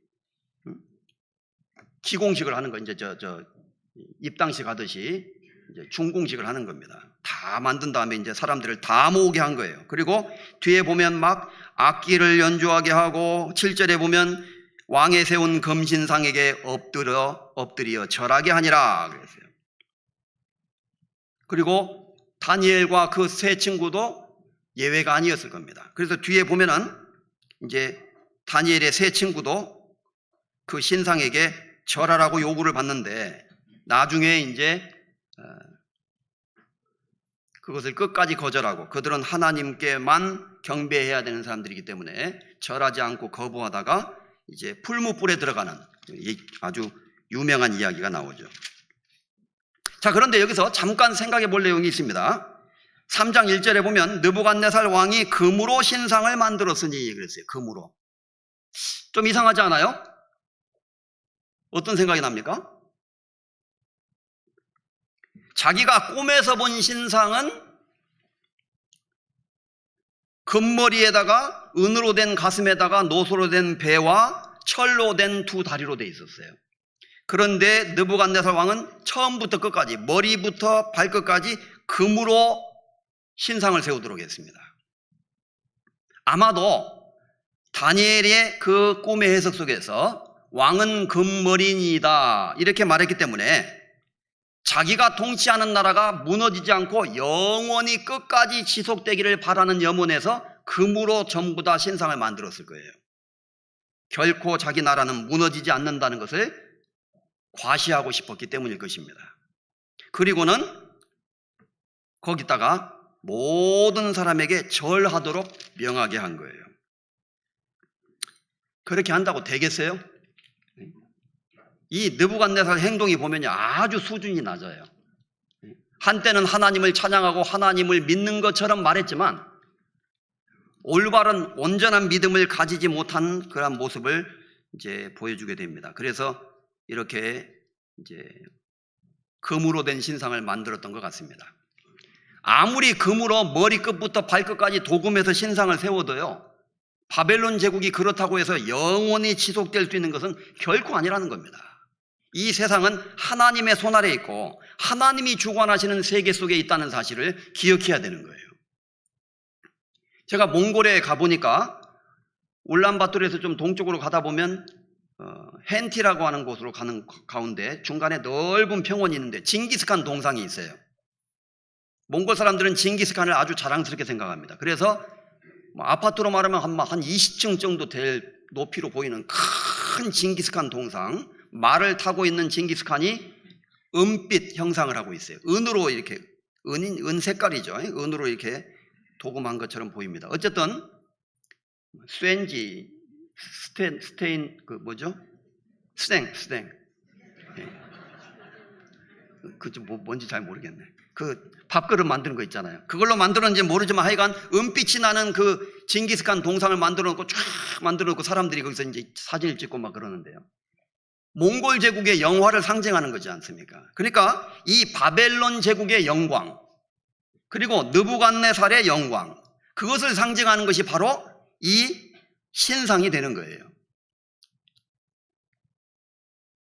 기공식을 하는 거, 이제 입당식 하듯이 이제 중공식을 하는 겁니다. 다 만든 다음에 이제 사람들을 다 모으게 한 거예요. 그리고 뒤에 보면 막 악기를 연주하게 하고, 7절에 보면 왕에 세운 금신상에게 엎드려 절하게 하니라 그랬어요. 그리고 다니엘과 그 세 친구도 예외가 아니었을 겁니다. 그래서 뒤에 보면은 이제 다니엘의 세 친구도 그 신상에게 절하라고 요구를 받는데, 나중에 이제 그것을 끝까지 거절하고, 그들은 하나님께만 경배해야 되는 사람들이기 때문에 절하지 않고 거부하다가 이제 풀무불에 들어가는 아주 유명한 이야기가 나오죠. 자, 그런데 여기서 잠깐 생각해 볼 내용이 있습니다. 3장 1절에 보면 느부갓네살 왕이 금으로 신상을 만들었으니 그랬어요. 금으로. 좀 이상하지 않아요? 어떤 생각이 납니까? 자기가 꿈에서 본 신상은 금머리에다가 은으로 된 가슴에다가 노소로 된 배와 철로 된 두 다리로 돼 있었어요. 그런데 느부갓네살 왕은 처음부터 끝까지, 머리부터 발끝까지 금으로 신상을 세우도록 했습니다. 아마도 다니엘의 그 꿈의 해석 속에서 왕은 금머리이다 이렇게 말했기 때문에 자기가 통치하는 나라가 무너지지 않고 영원히 끝까지 지속되기를 바라는 염원에서 금으로 전부 다 신상을 만들었을 거예요. 결코 자기 나라는 무너지지 않는다는 것을 과시하고 싶었기 때문일 것입니다. 그리고는 거기다가 모든 사람에게 절하도록 명하게 한 거예요. 그렇게 한다고 되겠어요? 이 느부갓네살 행동이 보면 아주 수준이 낮아요. 한때는 하나님을 찬양하고 하나님을 믿는 것처럼 말했지만 올바른 온전한 믿음을 가지지 못한 그런 모습을 이제 보여주게 됩니다. 그래서 이렇게 이제 금으로 된 신상을 만들었던 것 같습니다. 아무리 금으로 머리끝부터 발끝까지 도금해서 신상을 세워도요, 바벨론 제국이 그렇다고 해서 영원히 지속될 수 있는 것은 결코 아니라는 겁니다. 이 세상은 하나님의 손 아래에 있고 하나님이 주관하시는 세계 속에 있다는 사실을 기억해야 되는 거예요. 제가 몽골에 가보니까 울란바토르에서 좀 동쪽으로 가다 보면 헨티라고 하는 곳으로 가는 가운데 중간에 넓은 평원이 있는데 징기스칸 동상이 있어요. 몽골 사람들은 징기스칸을 아주 자랑스럽게 생각합니다. 그래서 아파트로 말하면 한 20층 정도 될 높이로 보이는 큰 징기스칸 동상, 말을 타고 있는 징기스칸이 은빛 형상을 하고 있어요. 은으로 이렇게, 은 색깔이죠. 은으로 이렇게 도금한 것처럼 보입니다. 어쨌든 스텐지, 스테인, 그 뭐죠? 스탱. 그 좀 뭔지 잘 모르겠네. 그 밥그릇 만드는 거 있잖아요. 그걸로 만들었는지 모르지만 하여간 은빛이 나는 그 징기스칸 동상을 만들어 놓고 쫙 만들어 놓고 사람들이 거기서 이제 사진을 찍고 막 그러는데요. 몽골 제국의 영화를 상징하는 거지 않습니까? 그러니까 이 바벨론 제국의 영광, 그리고 느부갓네살의 영광, 그것을 상징하는 것이 바로 이 신상이 되는 거예요.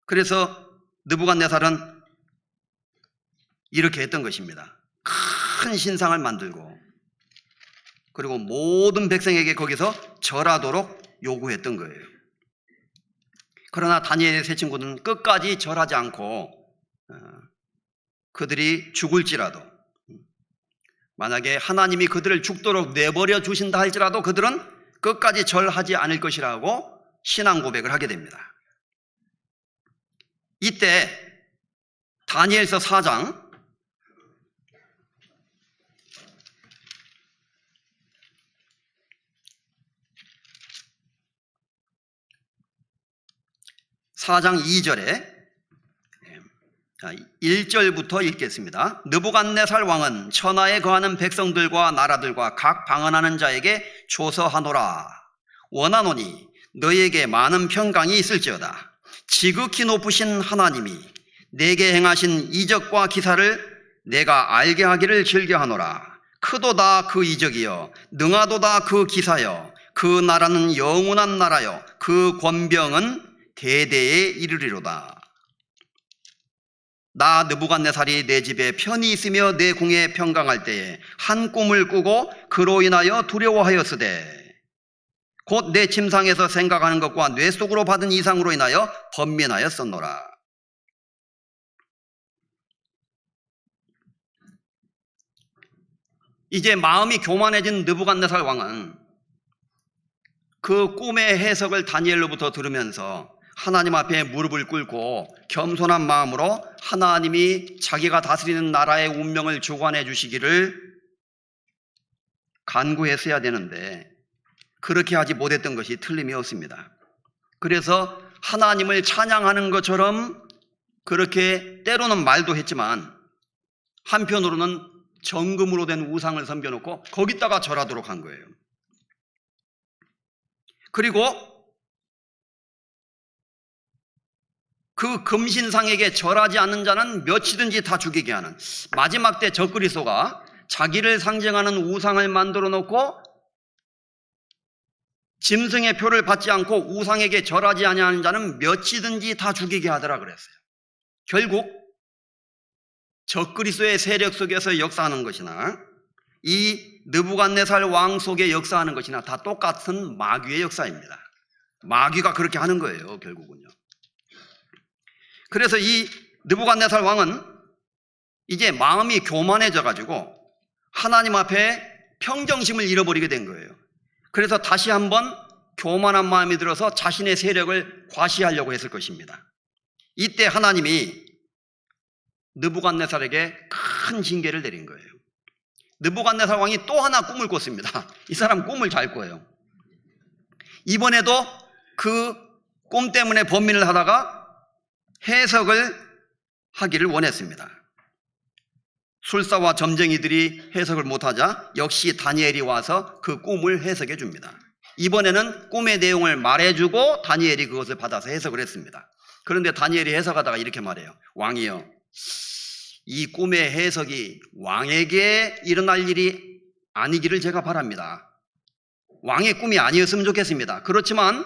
그래서 느부갓네살은 이렇게 했던 것입니다. 큰 신상을 만들고 그리고 모든 백성에게 거기서 절하도록 요구했던 거예요. 그러나 다니엘의 세 친구는 끝까지 절하지 않고 그들이 죽을지라도, 만약에 하나님이 그들을 죽도록 내버려 주신다 할지라도 그들은 끝까지 절하지 않을 것이라고 신앙 고백을 하게 됩니다. 이때 다니엘서 4장 2절에 1절부터 읽겠습니다. 느부갓네살 왕은 천하에 거하는 백성들과 나라들과 각 방언하는 자에게 조서하노라. 원하노니 너에게 많은 평강이 있을지어다. 지극히 높으신 하나님이 내게 행하신 이적과 기사를 내가 알게 하기를 즐겨하노라. 크도다 그 이적이여, 능하도다 그 기사여. 그 나라는 영원한 나라여, 그 권병은 대대에 이르리로다. 나 느부갓네살이 내 집에 편히 있으며 내 궁에 평강할 때에 한 꿈을 꾸고 그로 인하여 두려워하였으되 곧 내 침상에서 생각하는 것과 뇌 속으로 받은 이상으로 인하여 번민하였었노라. 이제 마음이 교만해진 느부갓네살 왕은 그 꿈의 해석을 다니엘로부터 들으면서 하나님 앞에 무릎을 꿇고 겸손한 마음으로 하나님이 자기가 다스리는 나라의 운명을 주관해 주시기를 간구했어야 되는데 그렇게 하지 못했던 것이 틀림이 없습니다. 그래서 하나님을 찬양하는 것처럼 그렇게 때로는 말도 했지만 한편으로는 정금으로 된 우상을 섬겨놓고 거기다가 절하도록 한 거예요. 그리고 그 금신상에게 절하지 않는 자는 몇이든지 다 죽이게 하는, 마지막 때 적그리스도가 자기를 상징하는 우상을 만들어 놓고 짐승의 표를 받지 않고 우상에게 절하지 아니하는 자는 몇이든지 다 죽이게 하더라 그랬어요. 결국 적그리스도의 세력 속에서 역사하는 것이나 이 느부갓네살 왕 속에 역사하는 것이나 다 똑같은 마귀의 역사입니다. 마귀가 그렇게 하는 거예요, 결국은요. 그래서 이 느부갓네살 왕은 이제 마음이 교만해져 가지고 하나님 앞에 평정심을 잃어버리게 된 거예요. 그래서 다시 한번 교만한 마음이 들어서 자신의 세력을 과시하려고 했을 것입니다. 이때 하나님이 느부갓네살에게 큰 징계를 내린 거예요. 느부갓네살 왕이 또 하나 꿈을 꿨습니다. 이 사람 꿈을 잘 꿔요. 이번에도 그 꿈 때문에 번민을 하다가 해석을 하기를 원했습니다. 술사와 점쟁이들이 해석을 못하자 역시 다니엘이 와서 그 꿈을 해석해 줍니다. 이번에는 꿈의 내용을 말해주고 다니엘이 그것을 받아서 해석을 했습니다. 그런데 다니엘이 해석하다가 이렇게 말해요. 왕이여, 이 꿈의 해석이 왕에게 일어날 일이 아니기를 제가 바랍니다. 왕의 꿈이 아니었으면 좋겠습니다. 그렇지만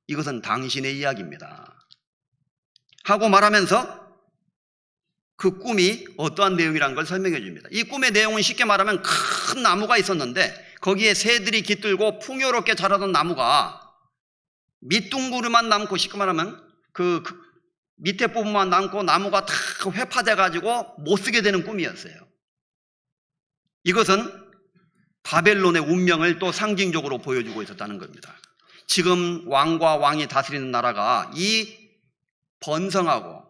이것은 당신의 이야기입니다 하고 말하면서 그 꿈이 어떠한 내용이라는 걸 설명해 줍니다. 이 꿈의 내용은 쉽게 말하면 큰 나무가 있었는데 거기에 새들이 깃들고 풍요롭게 자라던 나무가 밑둥그르만 남고, 쉽게 말하면 그 밑에 부분만 남고 나무가 다 회파돼 가지고 못 쓰게 되는 꿈이었어요. 이것은 바벨론의 운명을 또 상징적으로 보여주고 있었다는 겁니다. 지금 왕과 왕이 다스리는 나라가 이 번성하고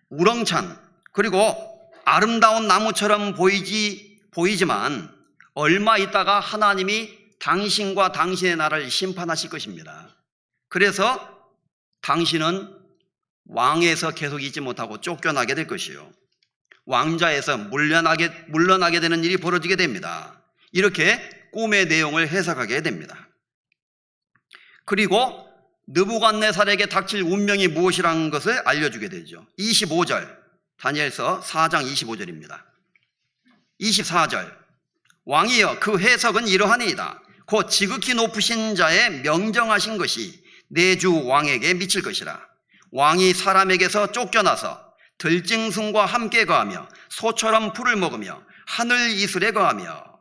우렁찬 그리고 아름다운 나무처럼 보이지만 얼마 있다가 하나님이 당신과 당신의 나라를 심판하실 것입니다. 그래서 당신은 왕에서 계속 있지 못하고 쫓겨나게 될 것이요, 왕자에서 물러나게 되는 일이 벌어지게 됩니다. 이렇게 꿈의 내용을 해석하게 됩니다. 그리고 느부갓네살에게 닥칠 운명이 무엇이라는 것을 알려주게 되죠. 25절, 다니엘서 4장 25절입니다. 24절, 왕이여, 그 해석은 이러하니이다. 곧 지극히 높으신 자의 명정하신 것이 내 주 왕에게 미칠 것이라. 왕이 사람에게서 쫓겨나서 들짐승과 함께 거하며 소처럼 풀을 먹으며 하늘 이슬에 거하며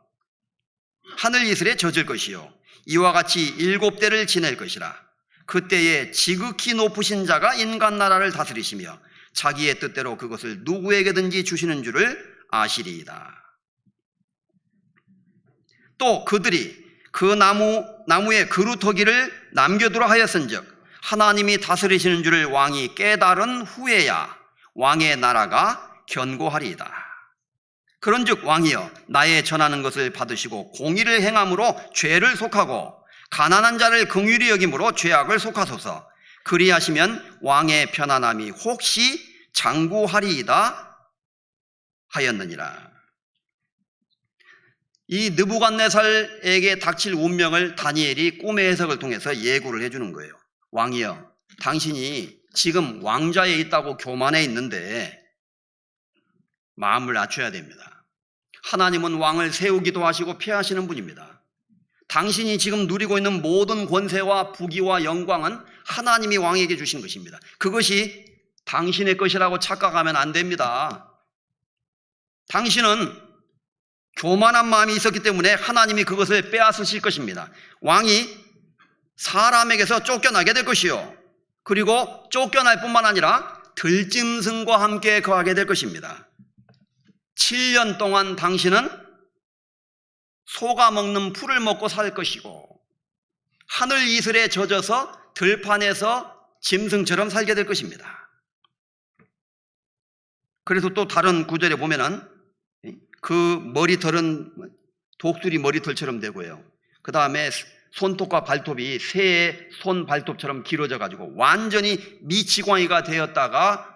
하늘 이슬에 젖을 것이요, 이와 같이 7대를 지낼 것이라. 그때에 지극히 높으신 자가 인간 나라를 다스리시며 자기의 뜻대로 그것을 누구에게든지 주시는 줄을 아시리이다. 또 그들이 그 나무의 그루터기를 남겨두라 하였은즉 하나님이 다스리시는 줄을 왕이 깨달은 후에야 왕의 나라가 견고하리이다. 그런즉 왕이여, 나의 전하는 것을 받으시고 공의를 행함으로 죄를 속하고 가난한 자를 긍휼히 여김으로 죄악을 속하소서. 그리하시면 왕의 편안함이 혹시 장구하리이다 하였느니라. 이 느부갓네살에게 닥칠 운명을 다니엘이 꿈의 해석을 통해서 예고를 해주는 거예요. 왕이여, 당신이 지금 왕좌에 있다고 교만해 있는데 마음을 낮춰야 됩니다. 하나님은 왕을 세우기도 하시고 폐하시는 분입니다. 당신이 지금 누리고 있는 모든 권세와 부귀와 영광은 하나님이 왕에게 주신 것입니다. 그것이 당신의 것이라고 착각하면 안 됩니다. 당신은 교만한 마음이 있었기 때문에 하나님이 그것을 빼앗으실 것입니다. 왕이 사람에게서 쫓겨나게 될 것이요, 그리고 쫓겨날 뿐만 아니라 들짐승과 함께 거하게 될 것입니다. 7년 동안 당신은 소가 먹는 풀을 먹고 살 것이고 하늘 이슬에 젖어서 들판에서 짐승처럼 살게 될 것입니다. 그래서 또 다른 구절에 보면은 그 머리털은 독수리 머리털처럼 되고요, 그 다음에 손톱과 발톱이 새의 손 발톱처럼 길어져 가지고 완전히 미치광이가 되었다가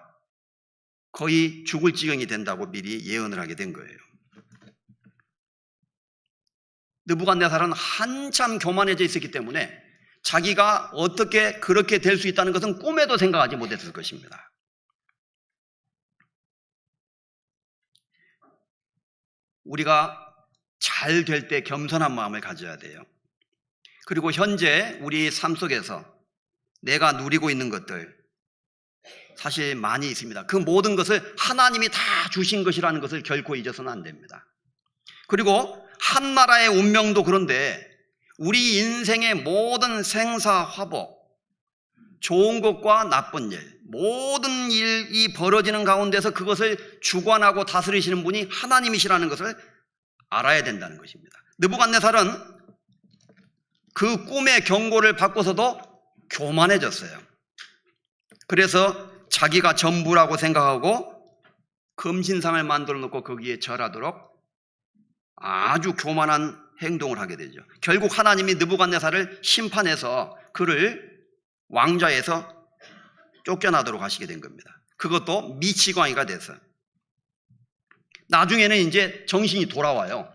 거의 죽을 지경이 된다고 미리 예언을 하게 된 거예요. 느부갓네살은 한참 교만해져 있었기 때문에 자기가 어떻게 그렇게 될 수 있다는 것은 꿈에도 생각하지 못했을 것입니다. 우리가 잘 될 때 겸손한 마음을 가져야 돼요. 그리고 현재 우리 삶 속에서 내가 누리고 있는 것들 사실 많이 있습니다. 그 모든 것을 하나님이 다 주신 것이라는 것을 결코 잊어서는 안 됩니다. 그리고 한 나라의 운명도 그런데 우리 인생의 모든 생사화복, 좋은 것과 나쁜 일, 모든 일이 벌어지는 가운데서 그것을 주관하고 다스리시는 분이 하나님이시라는 것을 알아야 된다는 것입니다. 느부갓네살은 그 꿈의 경고를 받고서도 교만해졌어요. 그래서 자기가 전부라고 생각하고 금신상을 만들어 놓고 거기에 절하도록 아주 교만한 행동을 하게 되죠. 결국 하나님이 느부갓네살을 심판해서 그를 왕좌에서 쫓겨나도록 하시게 된 겁니다. 그것도 미치광이가 돼서. 나중에는 이제 정신이 돌아와요.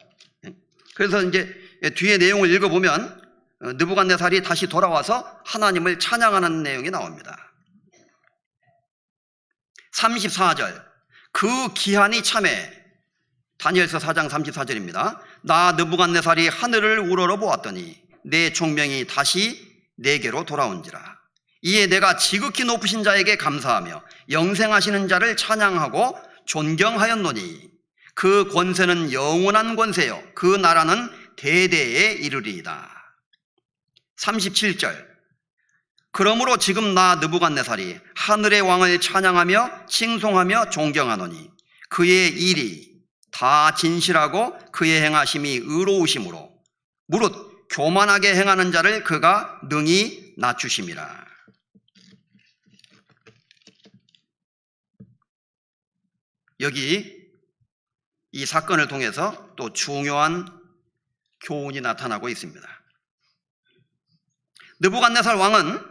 그래서 이제 뒤에 내용을 읽어보면 느부갓네살이 다시 돌아와서 하나님을 찬양하는 내용이 나옵니다. 34절, 그 기한이 참에, 다니엘서 4장 34절입니다. 나 느부갓네살이 하늘을 우러러 보았더니 내 총명이 다시 내게로 돌아온지라. 이에 내가 지극히 높으신 자에게 감사하며 영생하시는 자를 찬양하고 존경하였노니 그 권세는 영원한 권세요 그 나라는 대대에 이르리이다. 37절, 그러므로 지금 나 느부갓네살이 하늘의 왕을 찬양하며 칭송하며 존경하노니 그의 일이 다 진실하고 그의 행하심이 의로우심으로 무릇 교만하게 행하는 자를 그가 능히 낮추심이라. 여기 이 사건을 통해서 또 중요한 교훈이 나타나고 있습니다. 느부갓네살 왕은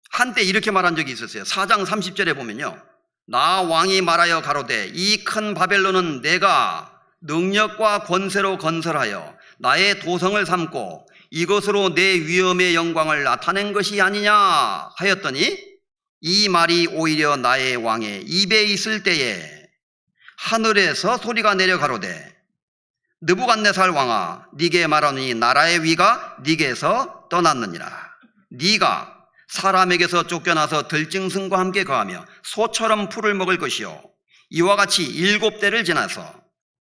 한때 이렇게 말한 적이 있었어요. 4장 30절에 보면요, 나 왕이 말하여 가로되 이 큰 바벨론은 내가 능력과 권세로 건설하여 나의 도성을 삼고 이것으로 내 위엄의 영광을 나타낸 것이 아니냐 하였더니 이 말이 오히려 나의 왕의 입에 있을 때에 하늘에서 소리가 내려 가로되 느부갓네살 왕아, 네게 말하노니 나라의 위가 네게서 떠났느니라. 네가 사람에게서 쫓겨나서 들짐승과 함께 거하며 소처럼 풀을 먹을 것이요 이와 같이 7대를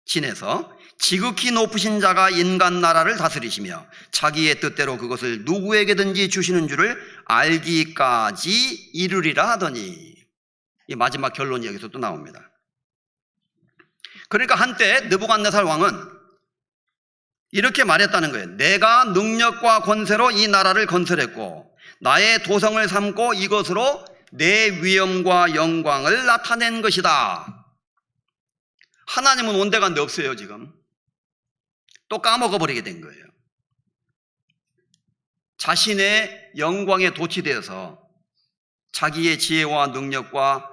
지내서 지극히 높으신 자가 인간 나라를 다스리시며 자기의 뜻대로 그것을 누구에게든지 주시는 줄을 알기까지 이르리라 하더니, 이 마지막 결론이 여기서 또 나옵니다. 그러니까 한때 느부갓네살 왕은 이렇게 말했다는 거예요. 내가 능력과 권세로 이 나라를 건설했고 나의 도성을 삼고 이것으로 내 위엄과 영광을 나타낸 것이다. 하나님은 온데간데 없어요. 지금 또 까먹어버리게 된 거예요. 자신의 영광에 도취되어서 자기의 지혜와 능력과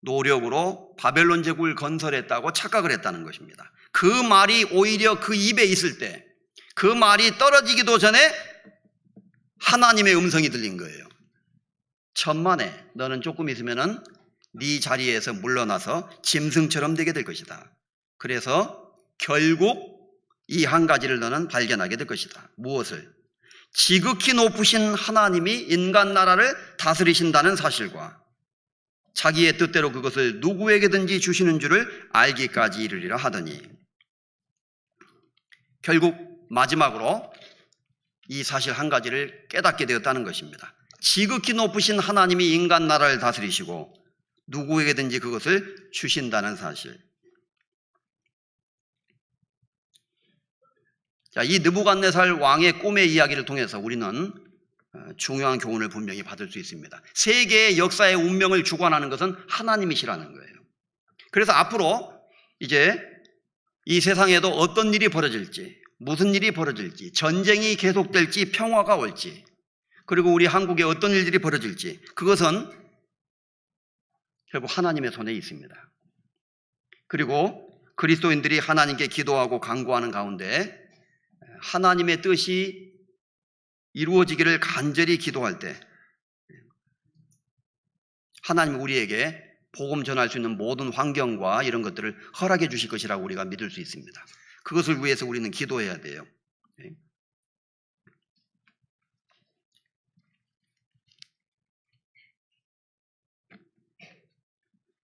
노력으로 바벨론 제국을 건설했다고 착각을 했다는 것입니다. 그 말이 오히려 그 입에 있을 때, 그 말이 떨어지기도 전에 하나님의 음성이 들린 거예요. 천만에 너는 조금 있으면은 네 자리에서 물러나서 짐승처럼 되게 될 것이다. 그래서 결국 이 한 가지를 너는 발견하게 될 것이다. 무엇을? 지극히 높으신 하나님이 인간 나라를 다스리신다는 사실과 자기의 뜻대로 그것을 누구에게든지 주시는 줄을 알기까지 이르리라 하더니, 결국 마지막으로 이 사실 한 가지를 깨닫게 되었다는 것입니다. 지극히 높으신 하나님이 인간 나라를 다스리시고 누구에게든지 그것을 주신다는 사실. 자, 이 느부갓네살 왕의 꿈의 이야기를 통해서 우리는 중요한 교훈을 분명히 받을 수 있습니다. 세계의 역사의 운명을 주관하는 것은 하나님이시라는 거예요. 그래서 앞으로 이제 이 세상에도 어떤 일이 벌어질지, 무슨 일이 벌어질지, 전쟁이 계속될지 평화가 올지, 그리고 우리 한국에 어떤 일들이 벌어질지, 그것은 결국 하나님의 손에 있습니다. 그리고 그리스도인들이 하나님께 기도하고 간구하는 가운데 하나님의 뜻이 이루어지기를 간절히 기도할 때 하나님은 우리에게 복음 전할 수 있는 모든 환경과 이런 것들을 허락해 주실 것이라고 우리가 믿을 수 있습니다. 그것을 위해서 우리는 기도해야 돼요.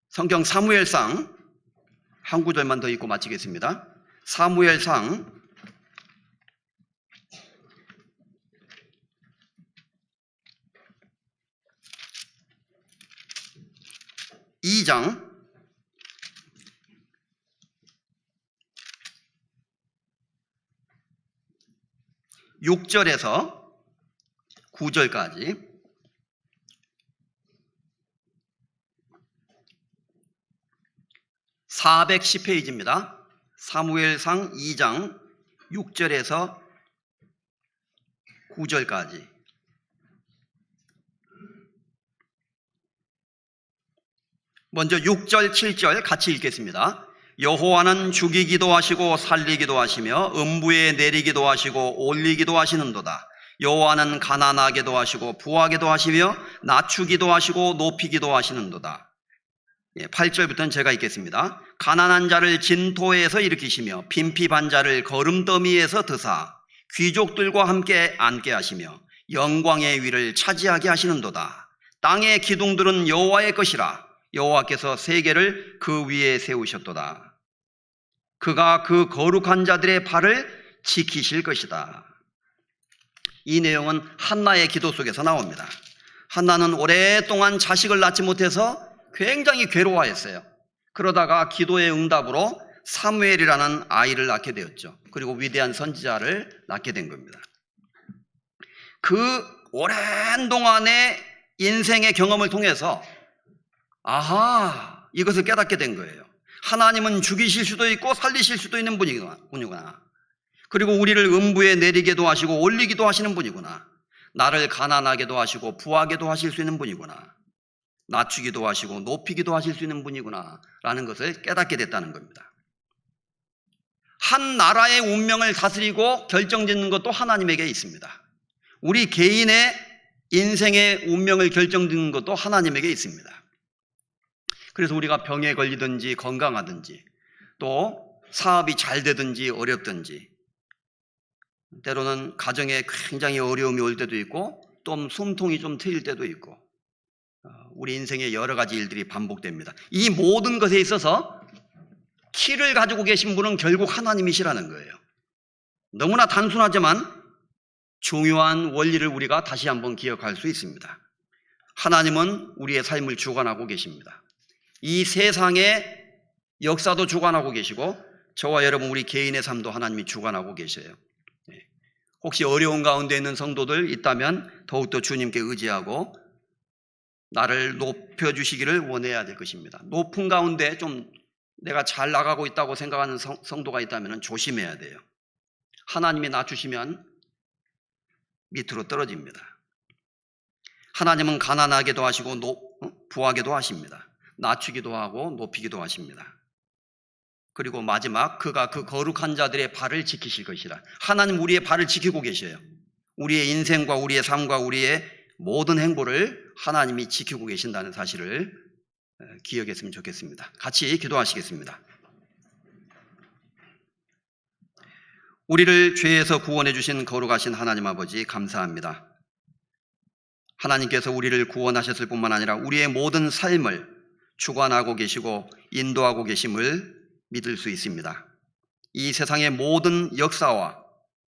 성경 사무엘상 한 구절만 더 읽고 마치겠습니다. 사무엘상 2장 6절에서 9절까지 410페이지입니다. 사무엘상 2장 6절에서 9절까지. 먼저 6절, 7절 같이 읽겠습니다. 여호와는 죽이기도 하시고 살리기도 하시며 음부에 내리기도 하시고 올리기도 하시는도다. 여호와는 가난하게도 하시고 부하게도 하시며 낮추기도 하시고 높이기도 하시는도다. 8절부터는 제가 읽겠습니다. 가난한 자를 진토에서 일으키시며 빈핍한 자를 거름더미에서 드사 귀족들과 함께 앉게 하시며 영광의 위를 차지하게 하시는도다. 땅의 기둥들은 여호와의 것이라. 여호와께서 세계를 그 위에 세우셨도다. 그가 그 거룩한 자들의 발을 지키실 것이다. 이 내용은 한나의 기도 속에서 나옵니다. 한나는 오랫동안 자식을 낳지 못해서 굉장히 괴로워했어요. 그러다가 기도의 응답으로 사무엘이라는 아이를 낳게 되었죠. 그리고 위대한 선지자를 낳게 된 겁니다. 그 오랜 동안의 인생의 경험을 통해서 이것을 깨닫게 된 거예요. 하나님은 죽이실 수도 있고 살리실 수도 있는 분이구나. 그리고 우리를 음부에 내리게도 하시고 올리기도 하시는 분이구나. 나를 가난하게도 하시고 부하게도 하실 수 있는 분이구나. 낮추기도 하시고 높이기도 하실 수 있는 분이구나 라는 것을 깨닫게 됐다는 겁니다. 한 나라의 운명을 다스리고 결정짓는 것도 하나님에게 있습니다. 우리 개인의 인생의 운명을 결정짓는 것도 하나님에게 있습니다. 그래서 우리가 병에 걸리든지 건강하든지 또 사업이 잘 되든지 어렵든지 때로는 가정에 굉장히 어려움이 올 때도 있고 또 숨통이 좀 트일 때도 있고 우리 인생에 여러 가지 일들이 반복됩니다. 이 모든 것에 있어서 키를 가지고 계신 분은 결국 하나님이시라는 거예요. 너무나 단순하지만 중요한 원리를 우리가 다시 한번 기억할 수 있습니다. 하나님은 우리의 삶을 주관하고 계십니다. 이 세상의 역사도 주관하고 계시고 저와 여러분 우리 개인의 삶도 하나님이 주관하고 계셔요. 혹시 어려운 가운데 있는 성도들 있다면 더욱더 주님께 의지하고 나를 높여주시기를 원해야 될 것입니다. 높은 가운데 좀 내가 잘 나가고 있다고 생각하는 성도가 있다면 조심해야 돼요. 하나님이 낮추시면 밑으로 떨어집니다. 하나님은 가난하게도 하시고 부하게도 하십니다. 낮추기도 하고 높이기도 하십니다. 그리고 마지막 그가 그 거룩한 자들의 발을 지키실 것이라. 하나님 우리의 발을 지키고 계셔요. 우리의 인생과 우리의 삶과 우리의 모든 행보를 하나님이 지키고 계신다는 사실을 기억했으면 좋겠습니다. 같이 기도하시겠습니다. 우리를 죄에서 구원해 주신 거룩하신 하나님 아버지 감사합니다. 하나님께서 우리를 구원하셨을 뿐만 아니라 우리의 모든 삶을 주관하고 계시고 인도하고 계심을 믿을 수 있습니다. 이 세상의 모든 역사와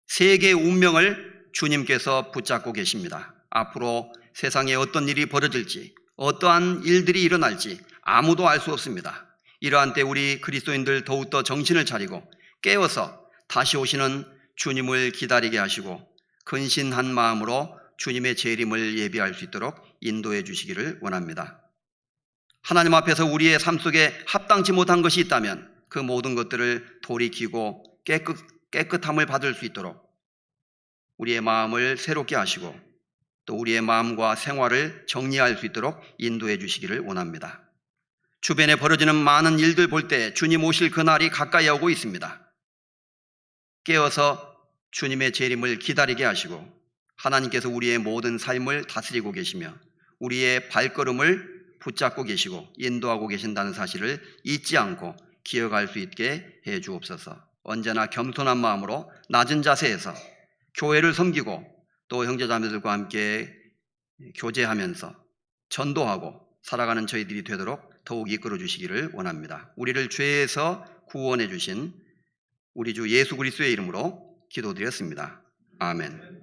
세계의 운명을 주님께서 붙잡고 계십니다. 앞으로 세상에 어떤 일이 벌어질지 어떠한 일들이 일어날지 아무도 알 수 없습니다. 이러한 때 우리 그리스도인들 더욱더 정신을 차리고 깨어서 다시 오시는 주님을 기다리게 하시고 근신한 마음으로 주님의 재림을 예비할 수 있도록 인도해 주시기를 원합니다. 하나님 앞에서 우리의 삶 속에 합당치 못한 것이 있다면 그 모든 것들을 돌이키고 깨끗함을 받을 수 있도록 우리의 마음을 새롭게 하시고 또 우리의 마음과 생활을 정리할 수 있도록 인도해 주시기를 원합니다. 주변에 벌어지는 많은 일들 볼 때 주님 오실 그날이 가까이 오고 있습니다. 깨어서 주님의 재림을 기다리게 하시고 하나님께서 우리의 모든 삶을 다스리고 계시며 우리의 발걸음을 붙잡고 계시고 인도하고 계신다는 사실을 잊지 않고 기억할 수 있게 해 주옵소서. 언제나 겸손한 마음으로 낮은 자세에서 교회를 섬기고 또 형제자매들과 함께 교제하면서 전도하고 살아가는 저희들이 되도록 더욱 이끌어 주시기를 원합니다. 우리를 죄에서 구원해 주신 우리 주 예수 그리스도의 이름으로 기도드렸습니다. 아멘.